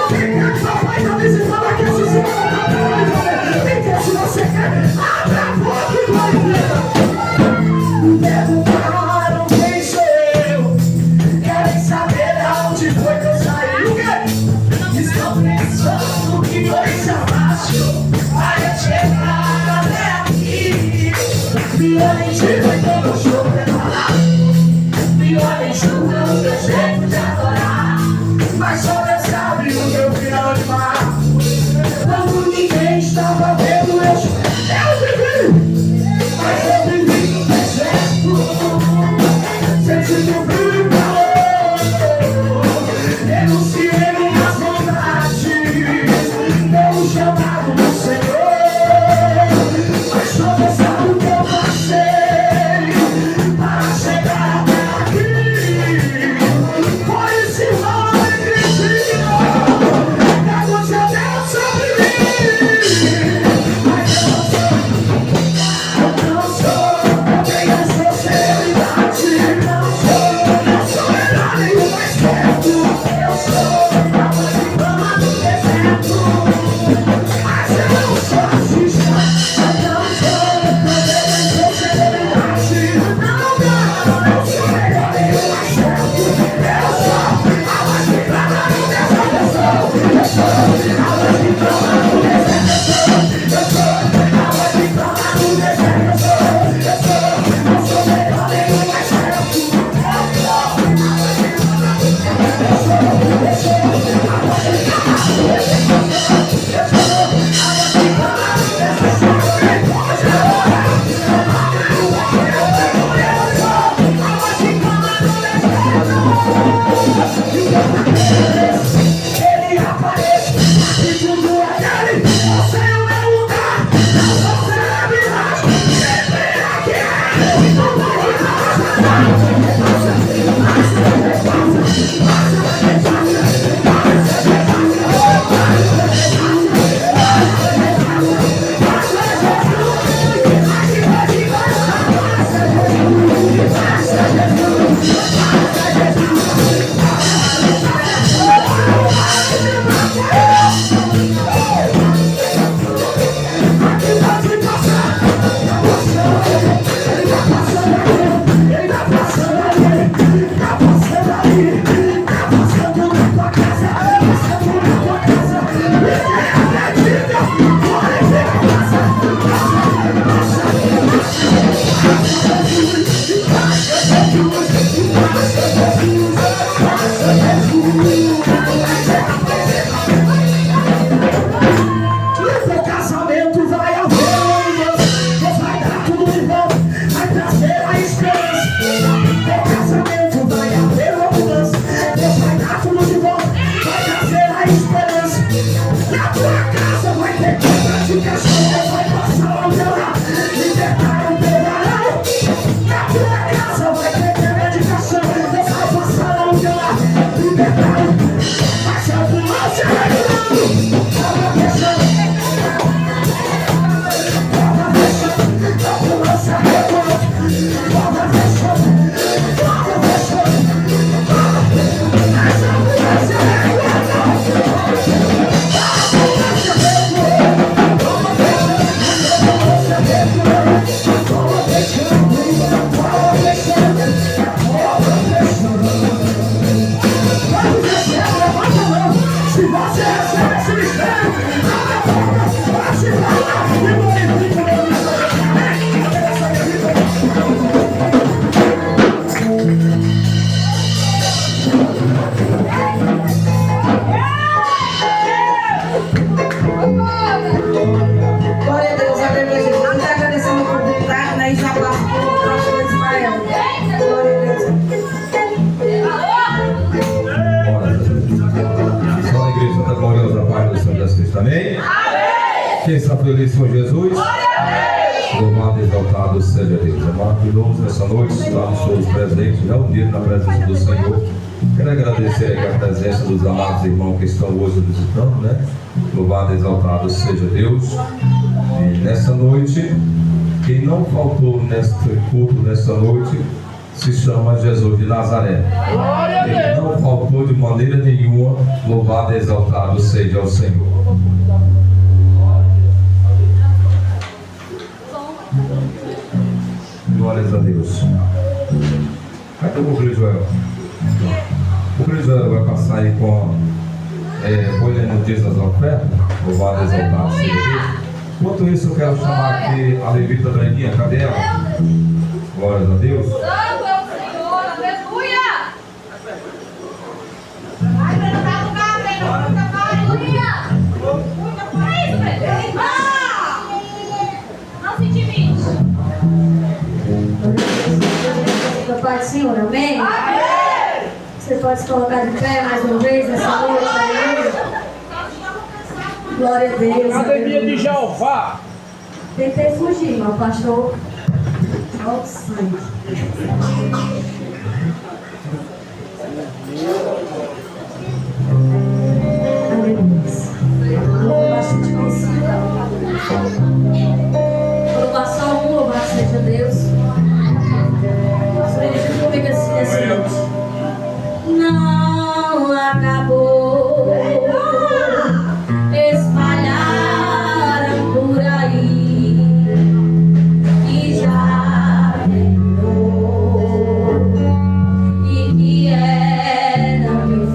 Quem crê que o papai está visitando aqui esse lugar com mais violência? Quem crê? Se você crê, abra a boca e glorifica. Perguntaram quem sou eu, querem saber aonde foi que eu saí. O quê? Estão pensando que coisa fácil vai chegar até aqui. Violente vai quando eu estou preparado, violente no meu jeito de adorar. Mas só Deus sabe o meu final de mar. Quando ninguém estava vendo eu vivi, mas eu vivi no deserto. Sentindo frio e calor, renunciei minhas vontades, pelo chamado do Senhor. Mas só Deus sabe o que eu passei para chegar até aqui. Foi esse nome que criou, que aconteceu Deus sobre mim. ter esperança. Na tua casa vai ter quebra de cachorro, vai passar o teu lado. Libertar o teu varão. Na tua casa vai ter quebra de cachorro, Deus vai passar o teu lado. Libertar o mas a ambulância vai virando. Tava fechando. Tava fechando. A ambulância recolhe. Tava fechando. Tava fechando. Mas a ambulância recolhe. Se você recebe esse mistério, abre a boca, bate palma e glorifica o nome do Glória a Deus, aleluia, Jesus. Muito agradecendo a oportunidade, né? E já passo por o pastor Ismael. Glória a Deus. Só a igreja da gloriosa paz do Senhor Jesus Cristo, amém? Quem está feliz com Jesus? Louvado e exaltado seja Deus. É maravilhoso nessa noite estarmos todos presentes, reunidos na presença do Senhor. Quero agradecer a presença dos amados irmãos que estão hoje visitando, né? Louvado e exaltado seja Deus. E nessa noite, quem não faltou neste culto, nessa noite, se chama Jesus de Nazaré. Ele não faltou de maneira nenhuma. Louvado e exaltado seja o Senhor. Glórias a Deus. Cadê o Cumprido Joel? O Cumprido Joel vai passar aí com foi lendo o dias das ofertas. Louvado e exaltado seja Deus. Enquanto isso, eu quero chamar aqui a levita Braninha. Cadê ela? Glórias a Deus. Pai do Senhor, amém? Você pode se colocar de pé mais uma vez nessa noite, aleluia. Glória a Deus. Academia de Jeová. Tentei fugir, mas o pastor. Olha o sangue. Aleluia. Louva bastante conhecida. Louvação, louvado seja Deus. Comigo assim, assim. Não acabou, espalharam por aí que já terminou e que era meu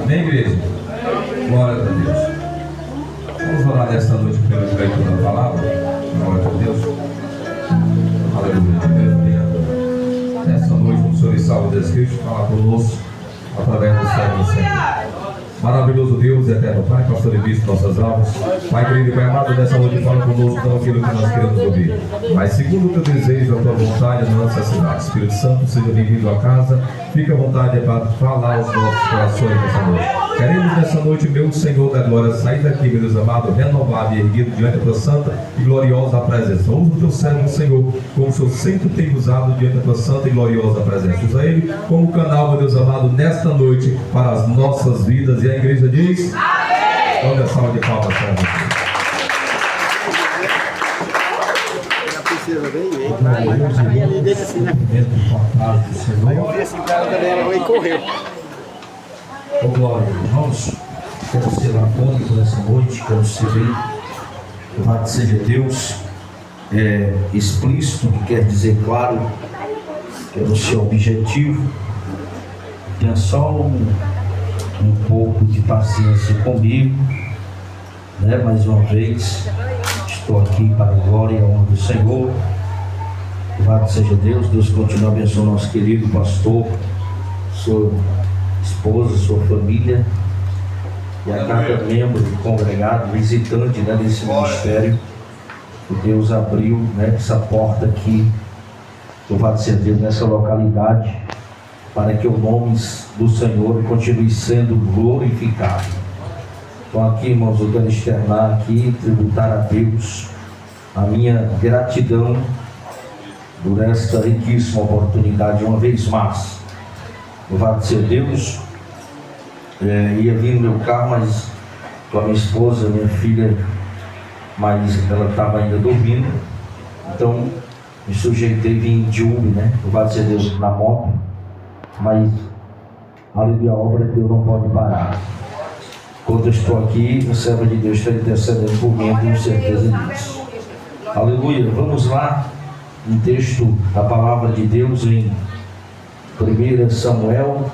Amém, igreja? Glória a Deus. Vamos orar nesta noite pelo direito da palavra. Glória a Deus. Aleluia. Deus, nessa noite, o Senhor e Salvo Jesus Cristo fala conosco através do céu do Senhor. Maravilhoso Deus, eterno Pai, pastor e bispo nossas almas. Pai querido e Pai amado, nessa noite fala conosco não aquilo que nós queremos ouvir, mas segundo o teu desejo, a tua vontade, a nossa cidade. Espírito Santo, seja bem-vindo à casa. Fica à vontade para falar aos nossos corações nessa noite. Queremos nessa noite, meu Senhor da glória, sair daqui, meu Deus amado, renovado e erguido diante da tua santa e gloriosa presença. Usa o teu servo, Senhor, como o Senhor sempre tem usado diante da tua santa e gloriosa presença. Usa ele como canal, meu Deus amado, nesta noite para as nossas vidas. E a igreja diz: amém! Olha a salva de palmas para você. Oh, glória, irmãos, quero ser lacônico nessa noite, quero ser bem, louvado seja Deus, explícito, que quer dizer claro, quero ser objetivo. Tenha só um pouco de paciência comigo, né? Mais uma vez, estou aqui para a glória e a honra do Senhor. Louvado seja Deus. Deus continue abençoando nosso querido pastor, sua esposa, sua família e a cada membro congregado, visitante, né, desse ministério que Deus abriu, né, essa porta aqui, louvado seja Deus, nessa localidade, para que o nome do Senhor continue sendo glorificado. Então aqui, irmãos, eu quero externar aqui, tributar a Deus a minha gratidão por esta riquíssima oportunidade, uma vez mais. Louvado seja Deus. Ia vir no meu carro, mas com a minha esposa, minha filha, mas ela estava ainda dormindo, então me sujeitei a vir de Uber, né? Louvado seja Deus, na moto, mas aleluia, a obra de Deus não pode parar. Quando eu estou aqui, o servo de Deus está intercedendo por mim, eu tenho certeza disso. Aleluia. Vamos lá, um texto da palavra de Deus em 1 Samuel,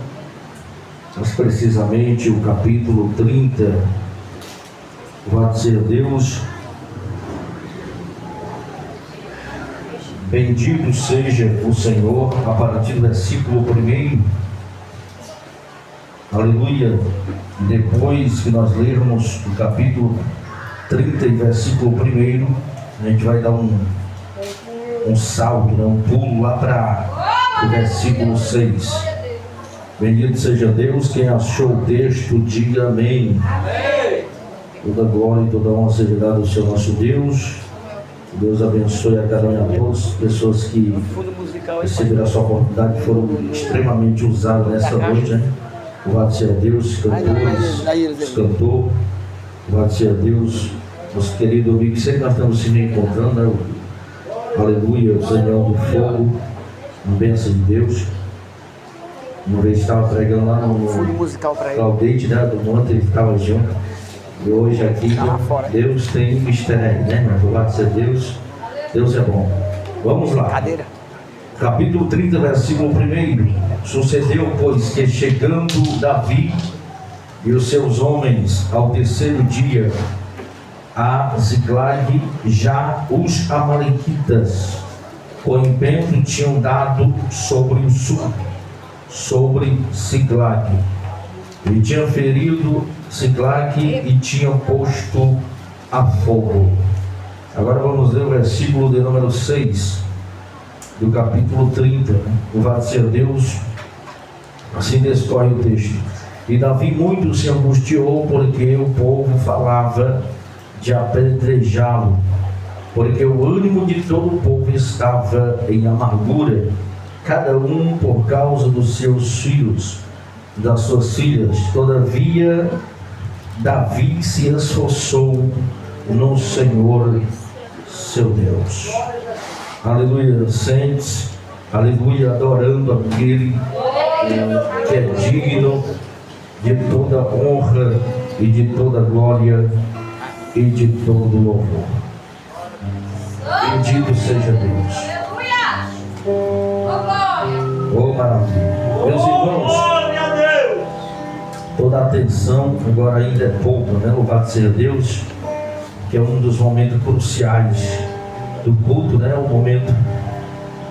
mas precisamente o capítulo 30. Louvado seja Deus. Bendito seja o Senhor, a partir do versículo 1. Aleluia. Depois que nós lermos o capítulo 30 e versículo 1, a gente vai dar um salto, né? Um pulo lá para o versículo 6. Bendito seja Deus. Quem achou o texto, diga amém. Amém. Toda glória e toda honra seja dada ao Senhor nosso Deus. Que Deus abençoe a cada um e a todas as pessoas que receberam essa oportunidade, que foram extremamente usadas nessa noite, né? Louvado seja Deus, cantores, cantor. Louvado seja Deus, nosso querido amigo. Sempre nós estamos se reencontrando, né? Aleluia, o Senhor do fogo, uma bênção de Deus. Uma vez estava pregando lá no Claudete, né, do Monte, ele estava junto. E hoje aqui, Deus tem mistério, né? Louvado seja Deus, Deus é bom. Vamos lá. Capítulo 30, versículo 1. Sucedeu, pois, que chegando Davi e os seus homens ao terceiro dia a Ziclag, já os amalequitas com empenho tinham dado sobre o sul, sobre Ziclag, e tinham ferido Ziclag e tinham posto a fogo. Agora vamos ler o versículo de número 6 do capítulo 30. Louvado seja Deus. Assim descorre o texto. E Davi muito se angustiou, porque o povo falava de apedrejá-lo, porque o ânimo de todo o povo estava em amargura, cada um por causa dos seus filhos, das suas filhas. Todavia Davi se esforçou no Senhor seu Deus. Aleluia, sente, aleluia, adorando aquele que é digno de toda honra e de toda glória e de todo louvor. Bendito seja Deus. Oh, maravilha. Meus irmãos, toda a atenção. Agora ainda é pouco, né? Louvado seja Deus, que é um dos momentos cruciais do culto, né? O momento,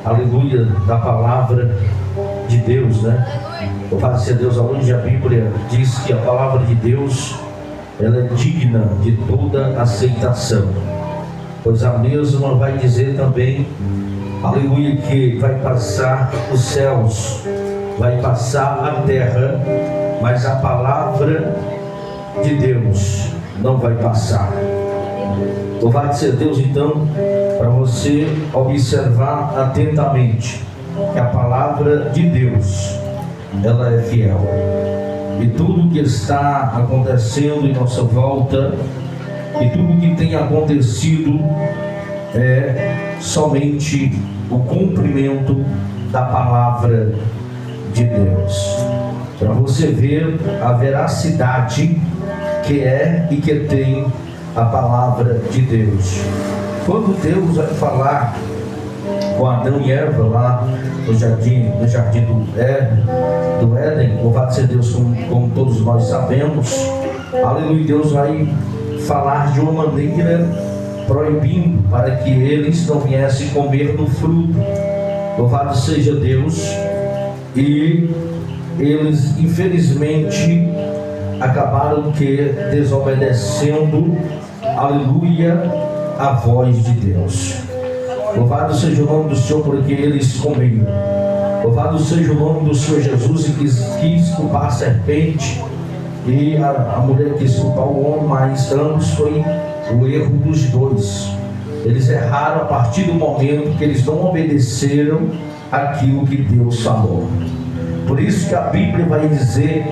aleluia, da palavra de Deus, né? Louvado seja Deus, aonde a Bíblia diz que a palavra de Deus, ela é digna de toda aceitação, pois a mesma vai dizer também, aleluia, que vai passar os céus, vai passar a terra, mas a palavra de Deus não vai passar. Louvado seja Deus, então, para você observar atentamente que a palavra de Deus, ela é fiel. E tudo que está acontecendo em nossa volta, e tudo que tem acontecido, é somente o cumprimento da palavra de Deus. Para você ver a veracidade que é e que tem a palavra de Deus. Quando Deus vai falar com Adão e Eva lá no jardim do Éden, louvado seja Deus, como todos nós sabemos, aleluia, Deus vai falar de uma maneira proibindo para que eles não viessem comer do fruto. Louvado seja Deus. E eles infelizmente acabaram desobedecendo, aleluia, a voz de Deus. Louvado seja o nome do Senhor, porque eles comeram. Louvado seja o nome do Senhor Jesus, e quis culpar a serpente, e a mulher quis culpar o homem, mas ambos foi o erro dos dois. Eles erraram a partir do momento que eles não obedeceram aquilo que Deus falou. Por isso que a Bíblia vai dizer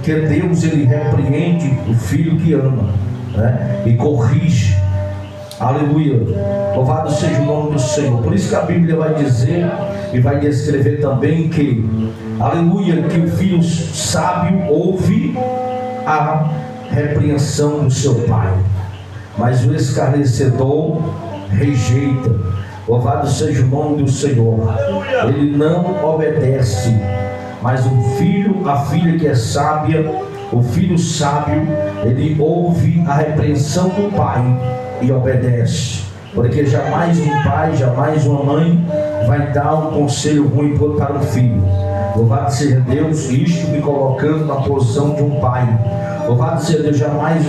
que Deus, ele repreende o filho que ama, né? E corrige. Aleluia, louvado seja o nome do Senhor. Por isso que a Bíblia vai dizer e vai descrever também que, aleluia, que o filho sábio ouve a repreensão do seu pai, mas o escarnecedor rejeita. Louvado seja o nome do Senhor. Ele não obedece, mas o filho, a filha que é sábia, o filho sábio, ele ouve a repreensão do pai e obedece, porque jamais um pai, jamais uma mãe vai dar um conselho ruim para um filho. Louvado seja Deus, isto me colocando na posição de um pai. Louvado seja Deus, jamais,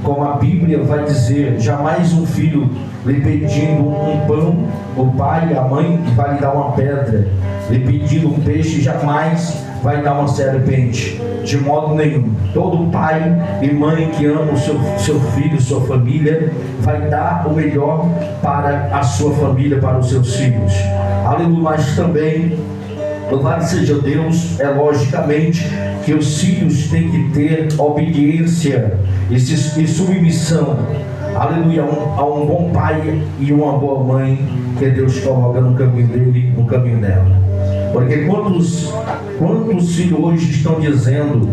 como a Bíblia vai dizer, jamais um filho lhe pedindo um pão, o pai, a mãe vai lhe dar uma pedra, lhe pedindo um peixe, jamais vai dar uma serpente, de modo nenhum. Todo pai e mãe que ama o seu filho, sua família, vai dar o melhor para a sua família, para os seus filhos. Aleluia. Mas também, louvado seja Deus, é logicamente que os filhos têm que ter obediência e submissão, aleluia, a um bom pai e uma boa mãe que Deus coloca no caminho dele, no caminho dela. Porque quantos filhos hoje estão dizendo,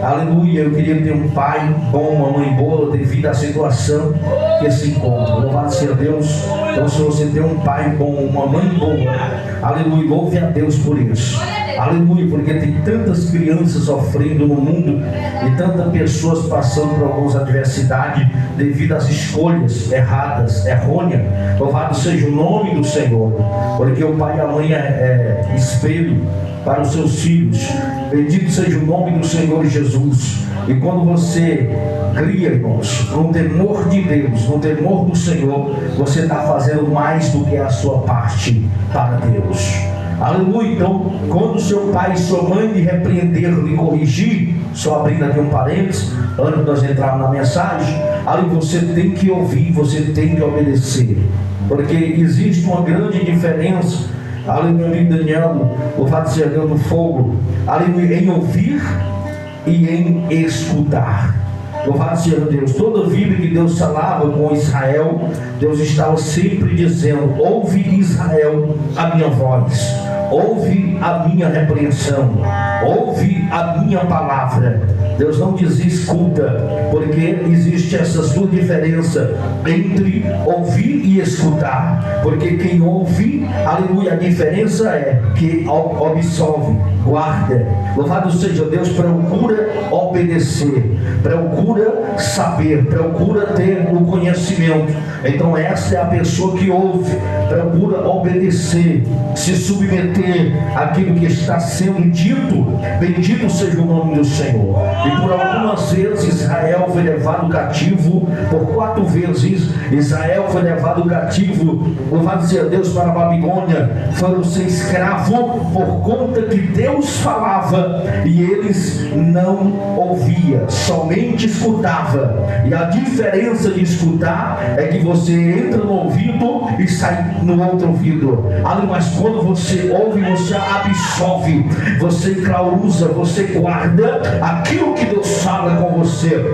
aleluia, eu queria ter um pai bom, uma mãe boa, devido à situação que se encontra. Louvado seja Deus. Então, se você tem um pai bom, uma mãe boa, aleluia, louve a Deus por isso. Aleluia, porque tem tantas crianças sofrendo no mundo e tantas pessoas passando por algumas adversidades devido às escolhas erradas, errôneas. Louvado seja o nome do Senhor, porque o pai e a mãe é espelho para os seus filhos. Bendito seja o nome do Senhor Jesus. E quando você cria, irmãos, no temor de Deus, no temor do Senhor, você está fazendo mais do que a sua parte para Deus. Aleluia. Então, quando seu pai e sua mãe lhe repreenderam, lhe corrigir, só abrindo aqui um parênteses, antes de nós entrarmos na mensagem, ali você tem que ouvir, você tem que obedecer, porque existe uma grande diferença, ali meu amigo Daniel, o fato de ser Deus do fogo, ali em ouvir e em escutar. Louvado seja Deus. Toda vida que Deus falava com Israel, Deus estava sempre dizendo: ouve Israel a minha voz, ouve a minha repreensão, ouve a minha palavra. Deus não diz escuta, porque existe essas duas diferenças entre ouvir e escutar. Porque quem ouve, aleluia, a diferença é que absolve, guarda. Louvado seja Deus, procura obedecer, procura saber, procura ter o conhecimento. Então essa é a pessoa que ouve, procura obedecer, se submeter àquilo que está sendo dito. Bendito seja o nome do Senhor. E por algumas vezes Israel foi levado cativo, por 4 vezes Israel foi levado cativo, louvado seja Deus, para a Babilônia. Foram ser escravo por conta que Deus falava e eles não ouviam, somente escutava. E a diferença de escutar é que você entra no ouvido e sai no outro ouvido. Mas quando você ouve, você absorve, você clausa, você guarda aquilo que Deus fala com você.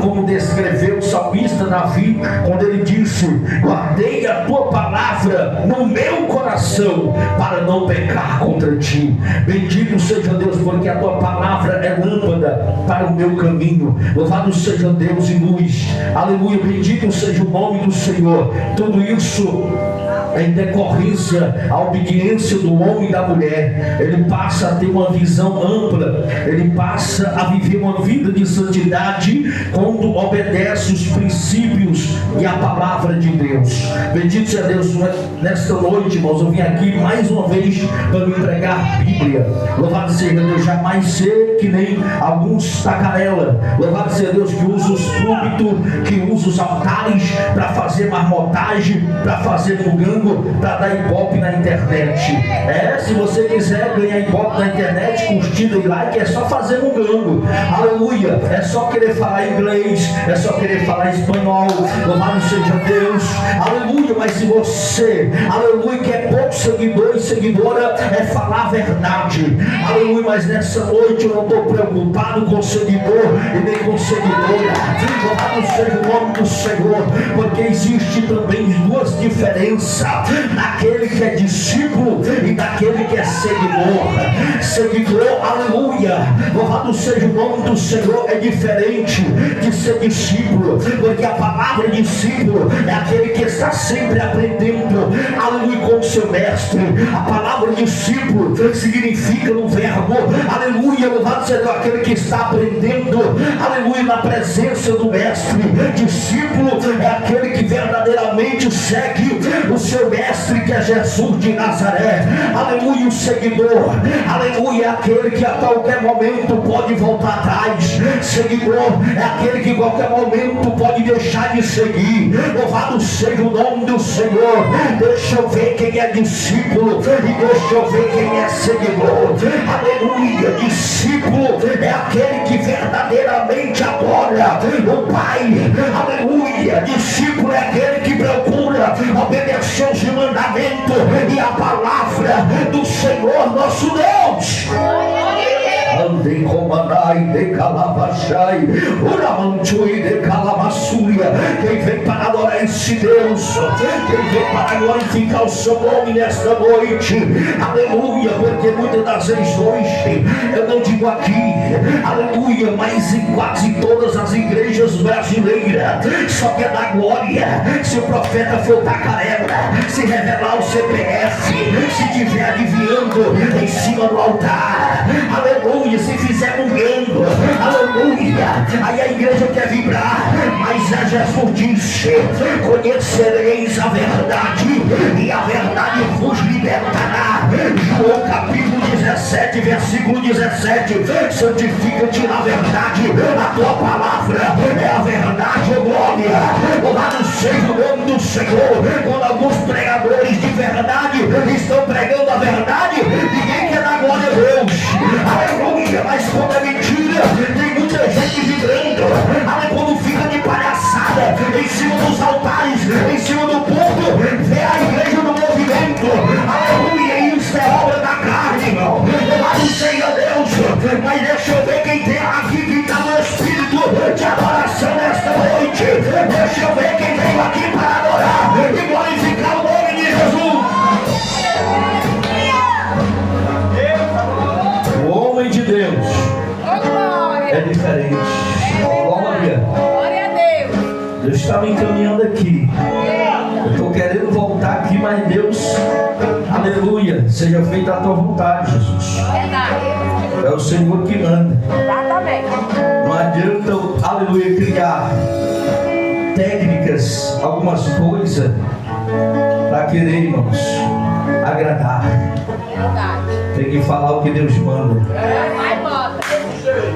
Como descreveu o salmista Davi, quando ele disse: guardei a tua palavra no meu coração para não pecar contra ti. Bendito seja Deus, porque a tua palavra é lâmpada para o meu caminho. Louvado seja Deus e luz. Aleluia, bendito seja o nome do Senhor. Tudo isso em decorrência à obediência do homem e da mulher. Ele passa a ter uma visão ampla, ele passa a viver uma vida de santidade quando obedece os princípios e a palavra de Deus. Bendito seja Deus. Nesta noite, irmãos, eu vim aqui mais uma vez para me pregar Bíblia. Louvado seja Deus, jamais ser que nem alguns tacarela. Louvado seja Deus, que usa os púlpitos, que usa os altares para fazer marmotagem, para fazer mugango, para dar ibope na internet. Se você quiser ganhar ibope na internet, curtida e like, é só fazer mugango. Aleluia, é só querer falar inglês, é só querer falar espanhol. Louvado seja Deus, aleluia. Mas se você, aleluia, que é pouco seguidor e seguidora, é falar a verdade. Aleluia, mas nessa noite eu não estou preocupado com seguidor e nem com seguidora. Louvado seja o nome do Senhor, porque existe também duas diferenças: daquele que é discípulo e daquele que é seguidor. Seguidor, aleluia, louvado seja o nome do Senhor, é diferente de ser discípulo, porque a palavra discípulo é aquele que está sempre aprendendo, aleluia, com o seu mestre. A palavra discípulo significa no verbo, aleluia, louvado seja aquele que está aprendendo, aleluia, na presença do mestre. Discípulo é aquele que verdadeiramente segue o seu mestre, que é Jesus de Nazaré. Aleluia, o seguidor, aleluia, é aquele que a qualquer momento pode voltar atrás. Seguidor é aquele que a qualquer momento pode deixar de seguir. Louvado seja o nome do Senhor. Deixa eu ver quem é discípulo e deixa eu ver quem é seguidor. Aleluia, discípulo é aquele que verdadeiramente adora o Pai. Aleluia, discípulo é aquele que procura obedecer os mandamentos e a palavra do Senhor nosso Deus. Andei comandai de calabachai, uramantui de calamassúria. Quem vem para adorar esse Deus, quem vem para glorificar o seu nome nesta noite, aleluia, porque muitas das vezes hoje, eu não digo aqui, aleluia, mas em quase todas as igrejas brasileiras, só quer dar glória se o profeta for tacarela, se revelar o CPF, se tiver adivinhando em cima do altar, aleluia, se fizer um gango, aleluia, aí a igreja quer vibrar, mas a Jesus disse: conhecereis a verdade e a verdade vos libertará. João capítulo 17, versículo 17: santifica-te na verdade, a tua palavra é a verdade, ó glória. Louvado seja o nome do Senhor. Quando alguns pregadores de verdade estão pregando a verdade, ninguém quer dar glória a Deus, aleluia. Mas quando é mentira, tem muita gente vibrando. Quando fica de palhaçada em cima dos altares, em cima do púlpito, vê a igreja do movimento, aleluia. Isso é obra da carne, irmão. Louvado seja Deus. Mas deixa eu ver quem tem aqui, quem está no espírito de adoração nesta noite. Deixa eu ver quem veio aqui para adorar e glorificar o nome de Jesus. O homem de Deus é diferente. Glória. Glória a Deus. Deus está me encaminhando aqui. Eu estou querendo voltar aqui, mas Deus, aleluia, seja feita a tua vontade, Jesus. É o Senhor que manda. Não adianta, aleluia, criar técnicas, algumas coisas para querer, irmãos, agradar. Tem que falar o que Deus manda.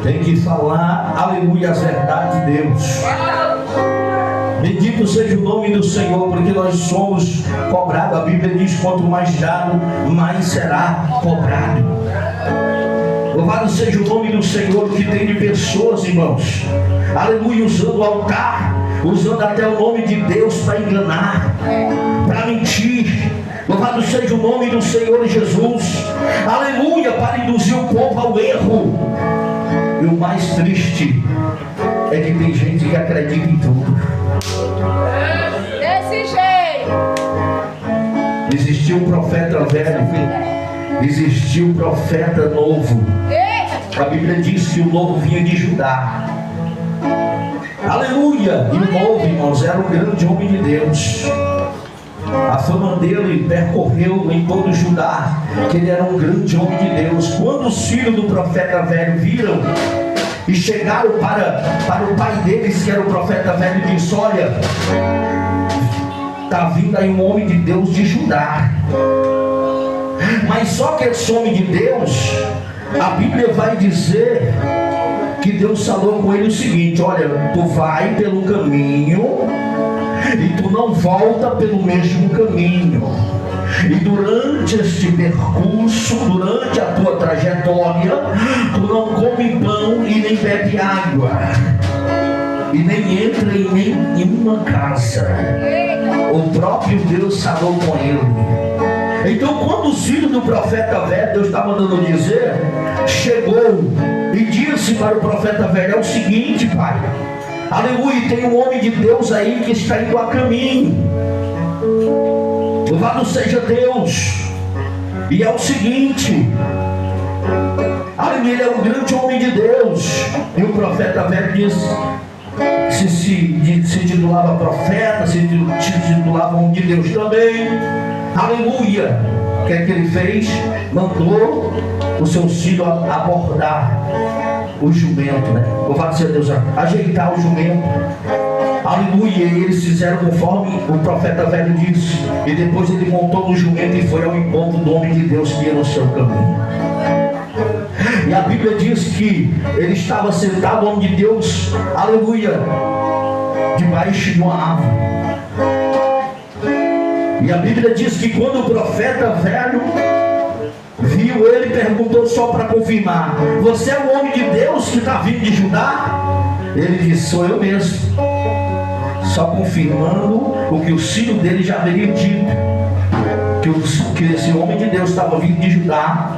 Tem que falar, aleluia, as verdades de Deus. Bendito seja o nome do Senhor, porque nós somos cobrados. A Bíblia diz: quanto mais dado, mais será cobrado. Louvado seja o nome do Senhor, que tem de pessoas, irmãos, aleluia, usando o altar, usando até o nome de Deus para enganar, para mentir. Louvado seja o nome do Senhor Jesus, aleluia, para induzir o povo ao erro. E o mais triste é que tem gente que acredita em tudo. Desse jeito. Existiu um profeta velho, existiu um profeta novo. A Bíblia diz que o novo vinha de Judá. Aleluia! E o novo, irmãos, era um grande homem de Deus. A fama dele percorreu em todo Judá, que ele era um grande homem de Deus. Quando os filhos do profeta velho viram e chegaram para o pai deles, que era o profeta velho, e disse: olha, está vindo aí um homem de Deus de Judá. Mas só que esse homem de Deus, a Bíblia vai dizer que Deus falou com ele o seguinte: olha, tu vai pelo caminho e tu não volta pelo mesmo caminho. E durante este percurso, durante a tua trajetória, tu não come pão e nem bebe água, e nem entra em nenhuma casa. O próprio Deus falou com ele. Então, quando os filhos do profeta velho, Deus está mandando dizer, chegou e disse para o profeta velho: é o seguinte, pai, aleluia, tem um homem de Deus aí que está indo a caminho. Louvado seja Deus. E é o seguinte, aleluia, ele é um grande homem de Deus. E o profeta velho disse: se titulava profeta, se titulava homem de Deus também. Aleluia. O que é que ele fez? Mandou o seu filho abordar o jumento, né? Louvado seja Deus, ajeitar o jumento. Aleluia. E eles fizeram conforme o profeta velho disse. E depois ele montou no jumento e foi ao encontro do homem de Deus que ia no seu caminho. E a Bíblia diz que ele estava sentado, o homem de Deus, aleluia, debaixo de uma árvore. E a Bíblia diz que quando o profeta velho viu ele, perguntou só para confirmar: você é o homem de Deus que está vindo de Judá? Ele disse: sou eu mesmo. Só confirmando o que o filho dele já haveria dito, que esse homem de Deus estava vindo de Judá,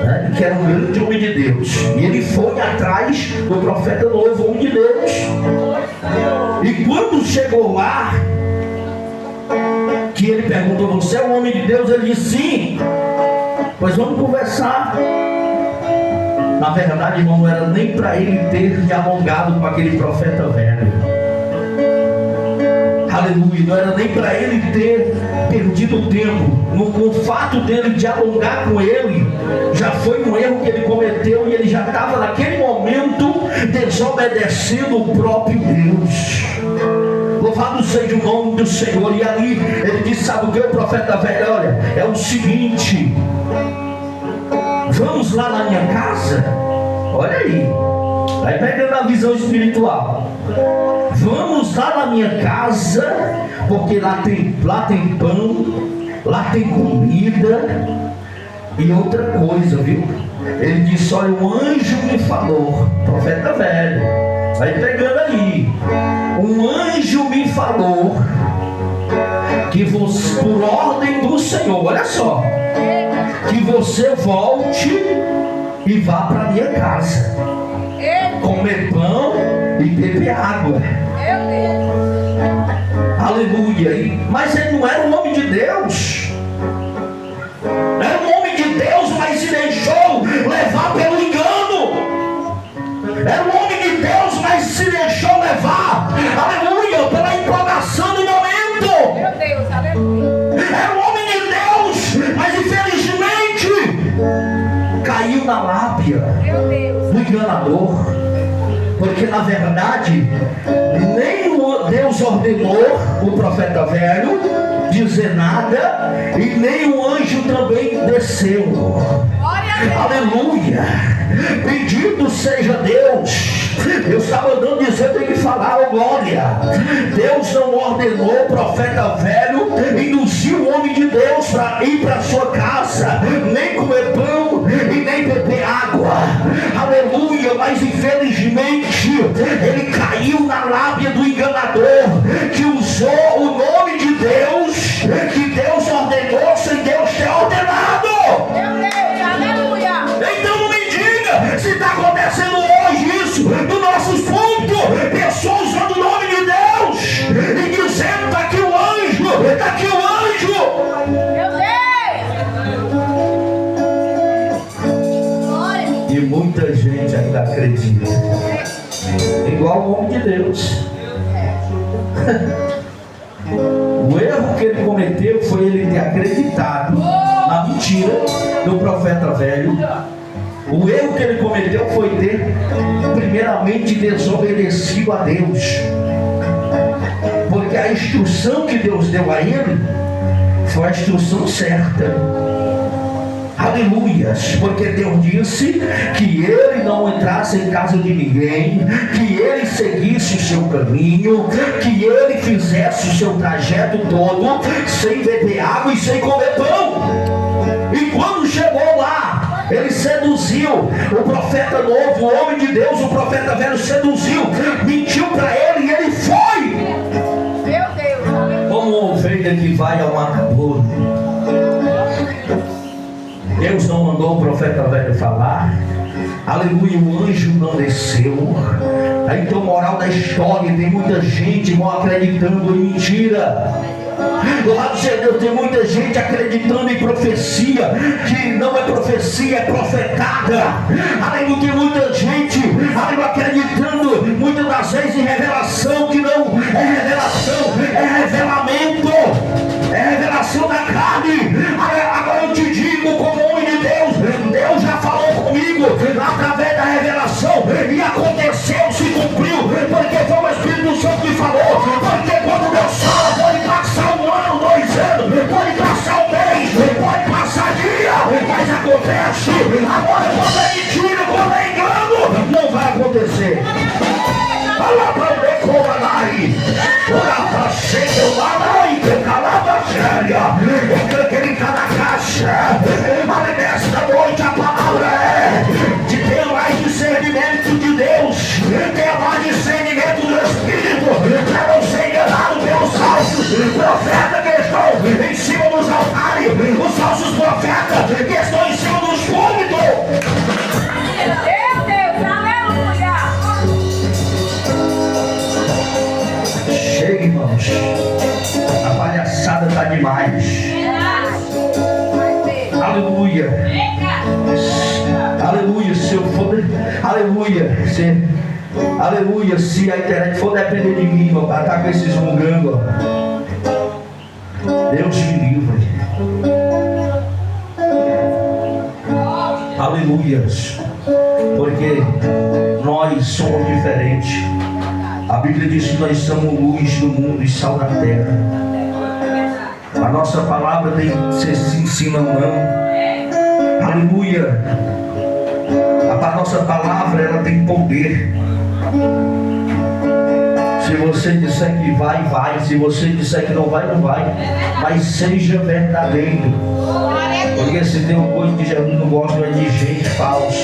né, que era um grande homem de Deus. E ele foi atrás do profeta novo, homem de Deus. E quando chegou lá, que ele perguntou: você é um homem de Deus? Ele disse: sim. Pois vamos conversar. Na verdade, irmão, não era nem para ele ter dialogado com aquele profeta velho. Aleluia. Não era nem para ele ter perdido tempo. No fato dele dialogar com ele, já foi um erro que ele cometeu, e ele já estava naquele momento desobedecendo o próprio Deus. Louvado seja o nome do Senhor. E ali ele disse: sabe o que, o profeta velho? Olha, é o seguinte, vamos lá na minha casa. Olha aí, vai pegando a visão espiritual. Vamos lá na minha casa, porque lá tem pão, lá tem comida. E outra coisa, viu? Ele disse: olha, um anjo me falou, profeta velho, vai pegando aí. Um anjo me falou que você, por ordem do Senhor, olha só, que você volte e vá para a minha casa, comer pão e beber água. Aleluia. Mas ele não era um homem de Deus. Era um homem de Deus, mas se deixou levar pelo engano. aleluia, do enganador. Porque na verdade, nem Deus ordenou o profeta velho dizer nada, e nem o anjo também desceu. Aleluia! Bendito seja Deus. Eu estava andando dizendo, tem que falar, oh glória. Deus não ordenou o profeta velho induzir o homem de Deus para ir para sua casa, nem comer pão e nem beber água. Aleluia! Mas infelizmente ele caiu na lábia do enganador, que usou o nome de Deus, que Deus ordenou sem Deus ter ordenado. Então não me diga se está acontecendo hoje isso nos nossos pontos, pessoas usando o nome de Deus e dizendo, está aqui o anjo, está aqui o anjo. E muita gente ainda acredita, igual o homem de Deus. O erro que ele cometeu foi ele ter acreditado na mentira do profeta velho. O erro que ele cometeu foi ter primeiramente desobedecido a Deus, porque a instrução que Deus deu a ele foi a instrução certa. Aleluias, porque Deus disse que ele não entrasse em casa de ninguém, que ele seguisse o seu caminho, que ele fizesse o seu trajeto todo sem beber água e sem comer pão. E quando chegou lá, ele seduziu o profeta novo, o homem de Deus, o profeta velho seduziu, mentiu para ele e ele foi. Meu Deus. Como uma ovelha que vai ao matadouro. Deus não mandou o profeta velho falar. Aleluia, o anjo não desceu. Então, moral da história, tem muita gente mal acreditando em mentira. Louvado seja Deus, tem muita gente acreditando em profecia que não é profecia, é profetada. Aleluia, tem muita gente acreditando muitas das vezes em revelação que não é revelação, é revelamento, é revelação da carne. Agora eu te digo, como homem de Deus, Deus já falou comigo através da revelação, e aconteceu, se cumpriu, porque foi o Espírito Santo que falou. Porque quando Deus fala, pode passar 1 ano, 2 anos, pode passar 1 mês, pode passar dia, mas acontece. Agora, quando é mentira, quando é engano, não vai acontecer. Fala para o Decoranai, ora para ser o Lanai, que calava séria, que ele está na caixa. Mas nesta noite a palavra é de ter mais discernimento de Deus, ter mais discernimento do Espírito, para não ser enganado pelos falsos profetas que estão em cima dos altares, os falsos profetas que estão em cima dos púlpitos. Meu Deus, aleluia. Chega, irmãos, a palhaçada está demais. Aleluia. Aleluia, se eu for, aleluia, se a internet for depender de mim, para estar com esses mungangos, Deus me livre. Aleluia, porque nós somos diferentes. A Bíblia diz que nós somos luz do mundo e sal da terra. A nossa palavra tem que ser sim, sim, não, não. Aleluia. A nossa palavra, ela tem poder. Se você disser que vai, vai. Se você disser que não vai, não vai. Mas seja verdadeiro. Porque se tem uma coisa que Jesus não gosta, é de gente falsa,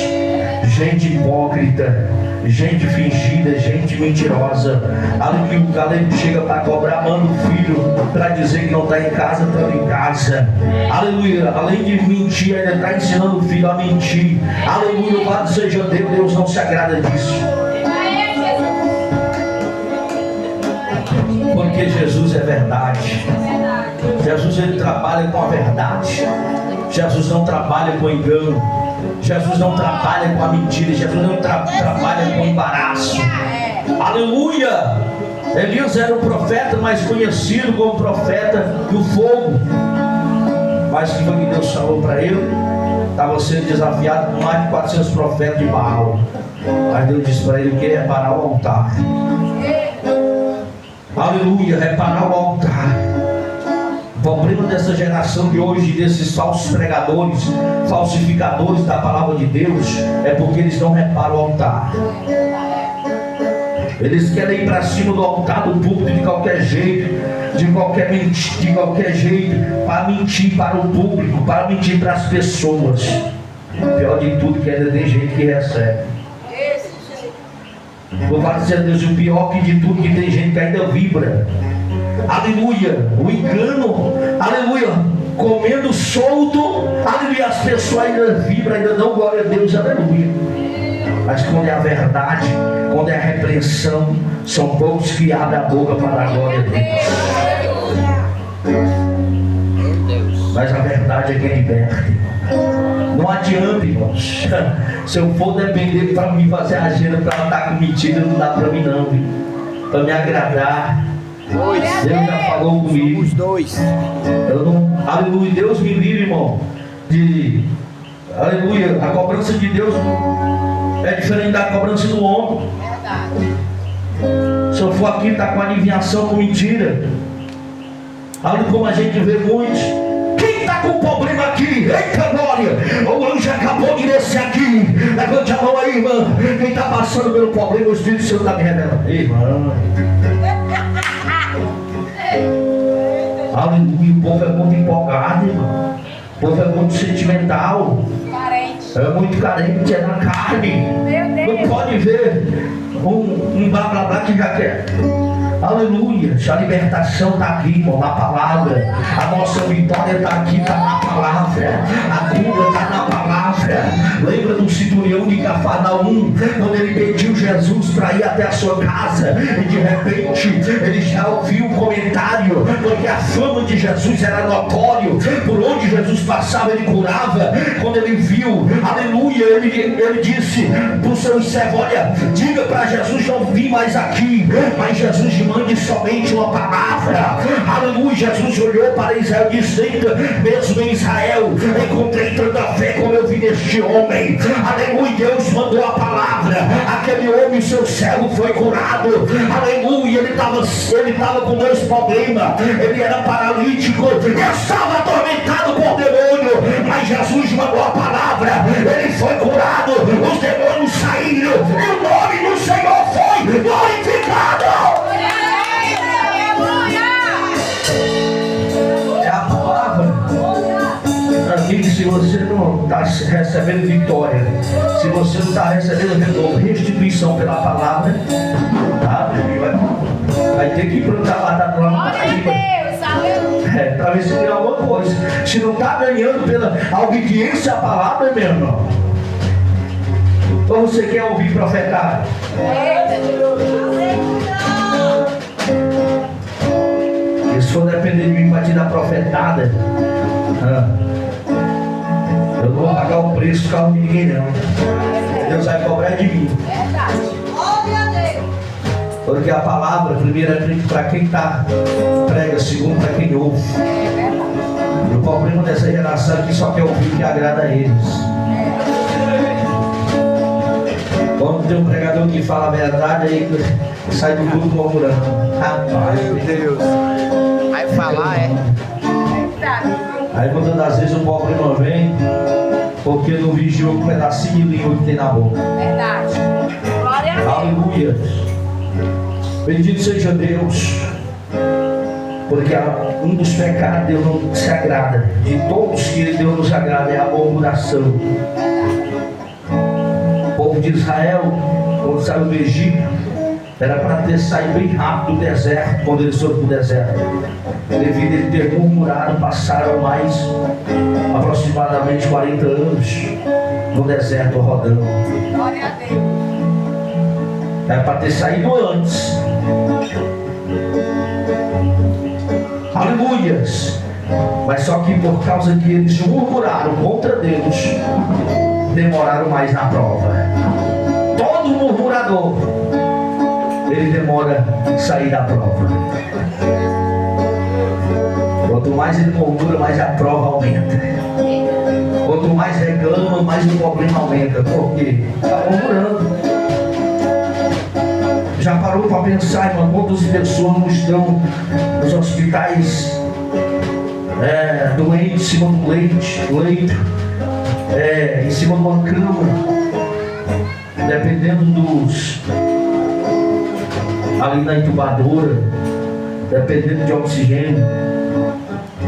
gente hipócrita, gente fingida, gente mentirosa. Além que o galego chega para cobrar, manda o filho para dizer que não está em casa, estando em casa. Aleluia. Além de mentir, ainda está ensinando o filho a mentir. Aleluia. Louvado seja Deus, Deus não se agrada disso. Porque Jesus é verdade. Jesus, ele trabalha com a verdade. Jesus não trabalha com engano. Jesus não trabalha com a mentira. Jesus não trabalha com embaraço. Aleluia. Elias era um profeta, mas conhecido como profeta do fogo. Mas o que Deus falou para ele? estava sendo desafiado por mais de 400 profetas de Baal. Mas Deus disse para ele que ia reparar o altar. Aleluia, reparar o altar. O problema dessa geração de hoje, desses falsos pregadores, falsificadores da palavra de Deus, é porque eles não reparam o altar. Eles querem ir para cima do altar do público de qualquer jeito, de qualquer jeito, para mentir para o público, para mentir para as pessoas. O pior de tudo é que ainda tem gente que recebe. Louvado seja Deus, o pior que de tudo que tem gente que ainda vibra. Aleluia, o engano, aleluia, comendo solto, aleluia, as pessoas ainda vibram, ainda dão glória a Deus, aleluia. Mas quando é a verdade, quando é a repreensão, são poucos que abrem a boca para dar glória a Deus. Mas a verdade é que liberta. Não adianta, irmãos. Se eu for depender para mim fazer a agenda para andar com mentira, não dá para mim não, para me agradar. Deus já falou comigo. Os dois. Eu não, aleluia, Deus me livre, irmão. Aleluia, a cobrança de Deus é diferente da cobrança do homem. Se eu for aqui, está com adivinhação, com mentira. Olha como a gente vê muitos. Quem está com problema aqui? Eita glória! O anjo acabou de descer aqui. Levante a mão aí, irmã. Quem está passando pelo problema, o Espírito Santo está me revelando. Irmã. Aleluia, o povo é muito empolgado, irmão. O povo é muito sentimental. É muito carente, é na carne. Não pode ver um blá blá blá que já quer. Aleluia, a libertação está aqui, irmão, na palavra. A nossa vitória está aqui, está na palavra. A cura está na palavra. Lembra do centurião de Cafarnaum, quando ele pediu Jesus para ir até a sua casa, e de repente ele já ouviu um comentário, porque a fama de Jesus era notório. Por onde Jesus passava, ele curava. Quando ele viu, aleluia, ele disse para o seu servo: olha, diga para Jesus não vir mais aqui. Mas Jesus mande somente uma palavra. Aleluia, Jesus olhou para Israel e disse: eita, mesmo em Israel encontrei tanta fé como eu vi neste homem. Aleluia, Deus mandou a palavra. Aquele homem, seu cego, foi curado. Aleluia, ele estava com dois problemas. Ele era paralítico, estava atormentado por demônio, mas Jesus mandou a palavra, ele foi curado, os demônios saíram, e o nome do Senhor foi glorificado. É a palavra. Amigo, se você não está recebendo vitória, se você não está recebendo restituição pela palavra, tá? Vai ter que plantar batata lá no para ver se tem alguma coisa. Se não está ganhando pela obediência à palavra, meu irmão, ou você quer ouvir profetar? E se for depender de mim para te dar profetada, eu não vou pagar o preço por causa de ninguém não. Deus vai cobrar de mim. Porque a palavra, primeiro, é para quem está prega, segundo, para quem ouve. E o problema dessa geração é que só quer ouvir o que agrada a eles. Quando tem um pregador que fala a verdade, aí sai do grupo murmurando. Rapaz, meu Deus. Aí falar é. Aí muitas das vezes o problema vem porque não vigiou um pedacinho de língua que tem na boca. Verdade. Glória a Deus. Aleluia. Bendito seja Deus. Porque um dos pecados Deus não se agrada. De todos que Deus nos agrada é a murmuração. O povo de Israel, quando saiu do Egito, era para ter saído bem rápido do deserto. Quando eles foram para o deserto, devido a ele ter murmurado, passaram mais aproximadamente 40 anos no deserto rodando. Glória a Deus. Era para ter saído antes. Aleluias. Mas só que por causa que eles murmuraram contra Deus, demoraram mais na prova. Todo murmurador, ele demora a sair da prova. Quanto mais ele murmura, mais a prova aumenta. Quanto mais reclama, mais o problema aumenta. Por quê? Está murmurando. Já parou para pensar, irmão, quantas pessoas não estão nos hospitais doentes, em cima do leito, em cima de uma cama, dependendo dos, ali na incubadora, dependendo de oxigênio,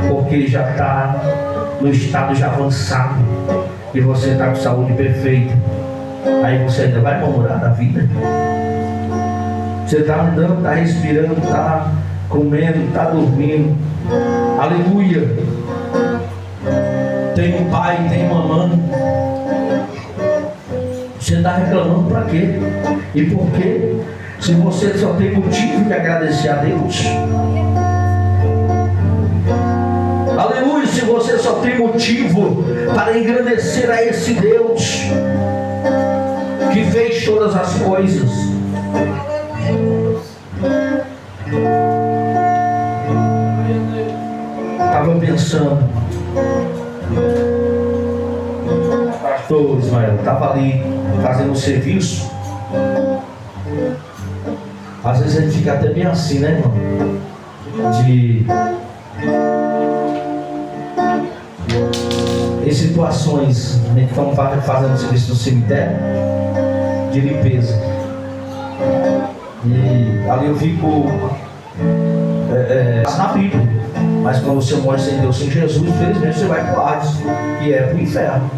porque já está no estado já avançado e você está com saúde perfeita. Aí você ainda vai murmurar da vida? Você está andando, está respirando, está comendo, está dormindo. Aleluia. Tem um pai, tem uma mãe. Você está reclamando para quê? E por quê? Se você só tem motivo de agradecer a Deus. Aleluia. Se você só tem motivo para engrandecer a esse Deus que fez todas as coisas. Estava pensando, pastor Ismael, estava ali fazendo um serviço. Às vezes a gente fica até bem assim, né, irmão? Em situações, a gente está fazendo serviço no cemitério de limpeza. E ali eu fico na Bíblia. Mas quando você morre sem Deus, sem Jesus, infelizmente você vai para o Hades, que é para o inferno.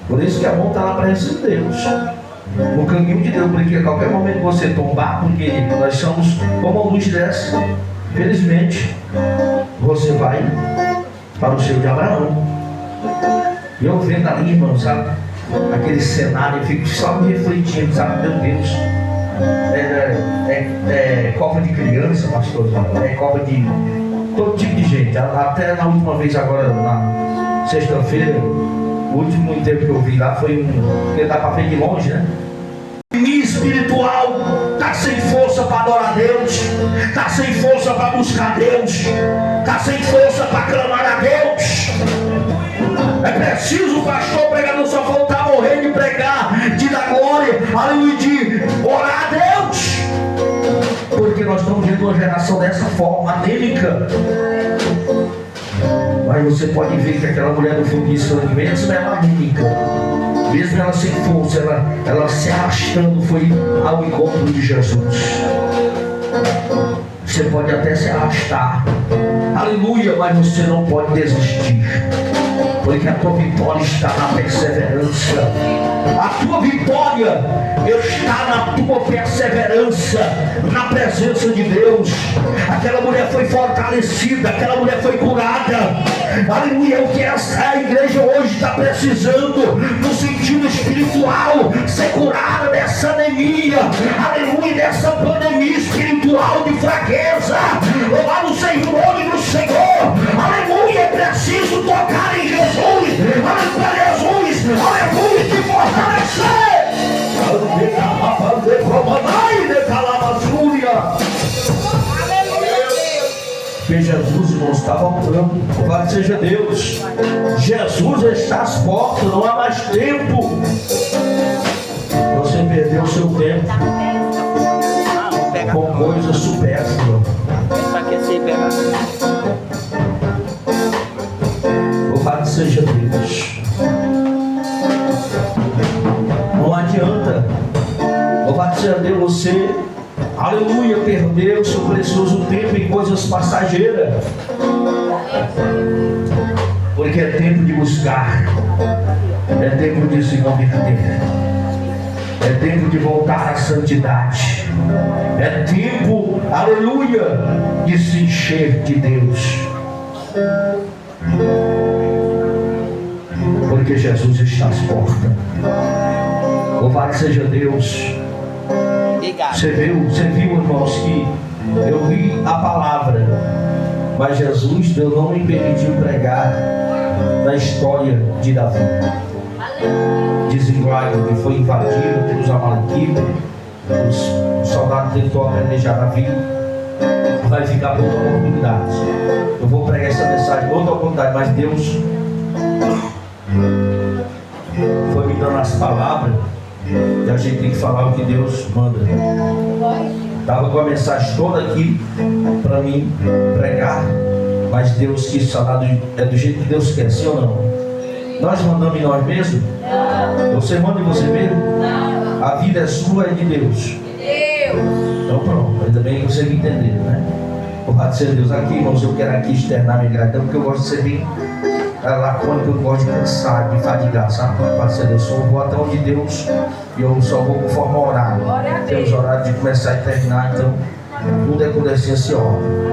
Por isso que é bom estar na presença de Deus, no caminho de Deus, porque a qualquer momento que você tombar, porque nós somos como a luz dessa, felizmente você vai para o seio de Abraão. E eu vendo ali, irmão, sabe, aquele cenário, eu fico só me refletindo, sabe, meu Deus. Copa de criança, pastor, Copa de todo tipo de gente. Até na última vez agora, na sexta-feira, o último tempo que eu vi lá foi porque dá para ver de longe, né? Minha espiritual está sem força para adorar a Deus, está sem força para buscar a Deus, está sem força para clamar a Deus. É preciso o pastor pregador só faltar morrer de pregar, de dar glória, aleluia, de orar a Deus. Porque nós estamos vendo uma geração dessa forma, anêmica. Mas você pode ver que aquela mulher do filme de sangue, mesmo ela anêmica, mesmo ela sem força, ela se arrastando, foi ao encontro de Jesus. Você pode até se arrastar, aleluia, mas você não pode desistir. Porque a tua vitória está na perseverança. A tua vitória está na tua perseverança, na presença de Deus. Aquela mulher foi fortalecida, aquela mulher foi curada. Aleluia, o que a igreja hoje está precisando, no sentido espiritual, ser curada dessa anemia, aleluia, dessa pandemia espiritual de fraqueza. Louvado seja o nome do Senhor, aleluia, é preciso tocar em Jesus, aleluia, Jesus, aleluia, te fortalecer. Porque Jesus, irmãos, está voltando. Louvado seja Deus. Jesus está às portas, não há mais tempo. Você perdeu o seu tempo com coisas supérfluas. Louvado seja Deus. Não adianta. Louvado seja Deus, você, aleluia, perdeu o seu precioso tempo em coisas passageiras. Porque é tempo de buscar, é tempo de se converter, é tempo de voltar à santidade, é tempo, aleluia, de se encher de Deus. Porque Jesus está às portas. Louvado seja Deus. Você viu, irmãos, que eu li a palavra, mas Jesus, Deus não me permitiu pregar na história de Davi. Dizem lá que foi invadido pelos amalequitas, os soldados tentou apedrejar Davi. Vai ficar por outra oportunidade. Eu vou pregar essa mensagem em outra oportunidade, mas Deus foi me dando as palavras e a gente tem que falar o que Deus manda. Estava com a mensagem toda aqui para mim pregar, mas Deus quis falar do jeito que Deus quer, sim ou não? Nós mandamos em nós mesmos? Você manda em você mesmo? A vida é sua e de Deus. Então pronto, ainda bem que você me entendeu, né? Louvado seja Deus. Aqui, irmãos, eu quero aqui externar minha gratidão, porque eu gosto de ser bem lacônico, eu gosto de cansar, de fadigar, sabe? Louvado seja Deus. Eu vou até onde Deus e eu só vou conforme o horário. Temos horário de começar e terminar, então tudo é com decência e ordem.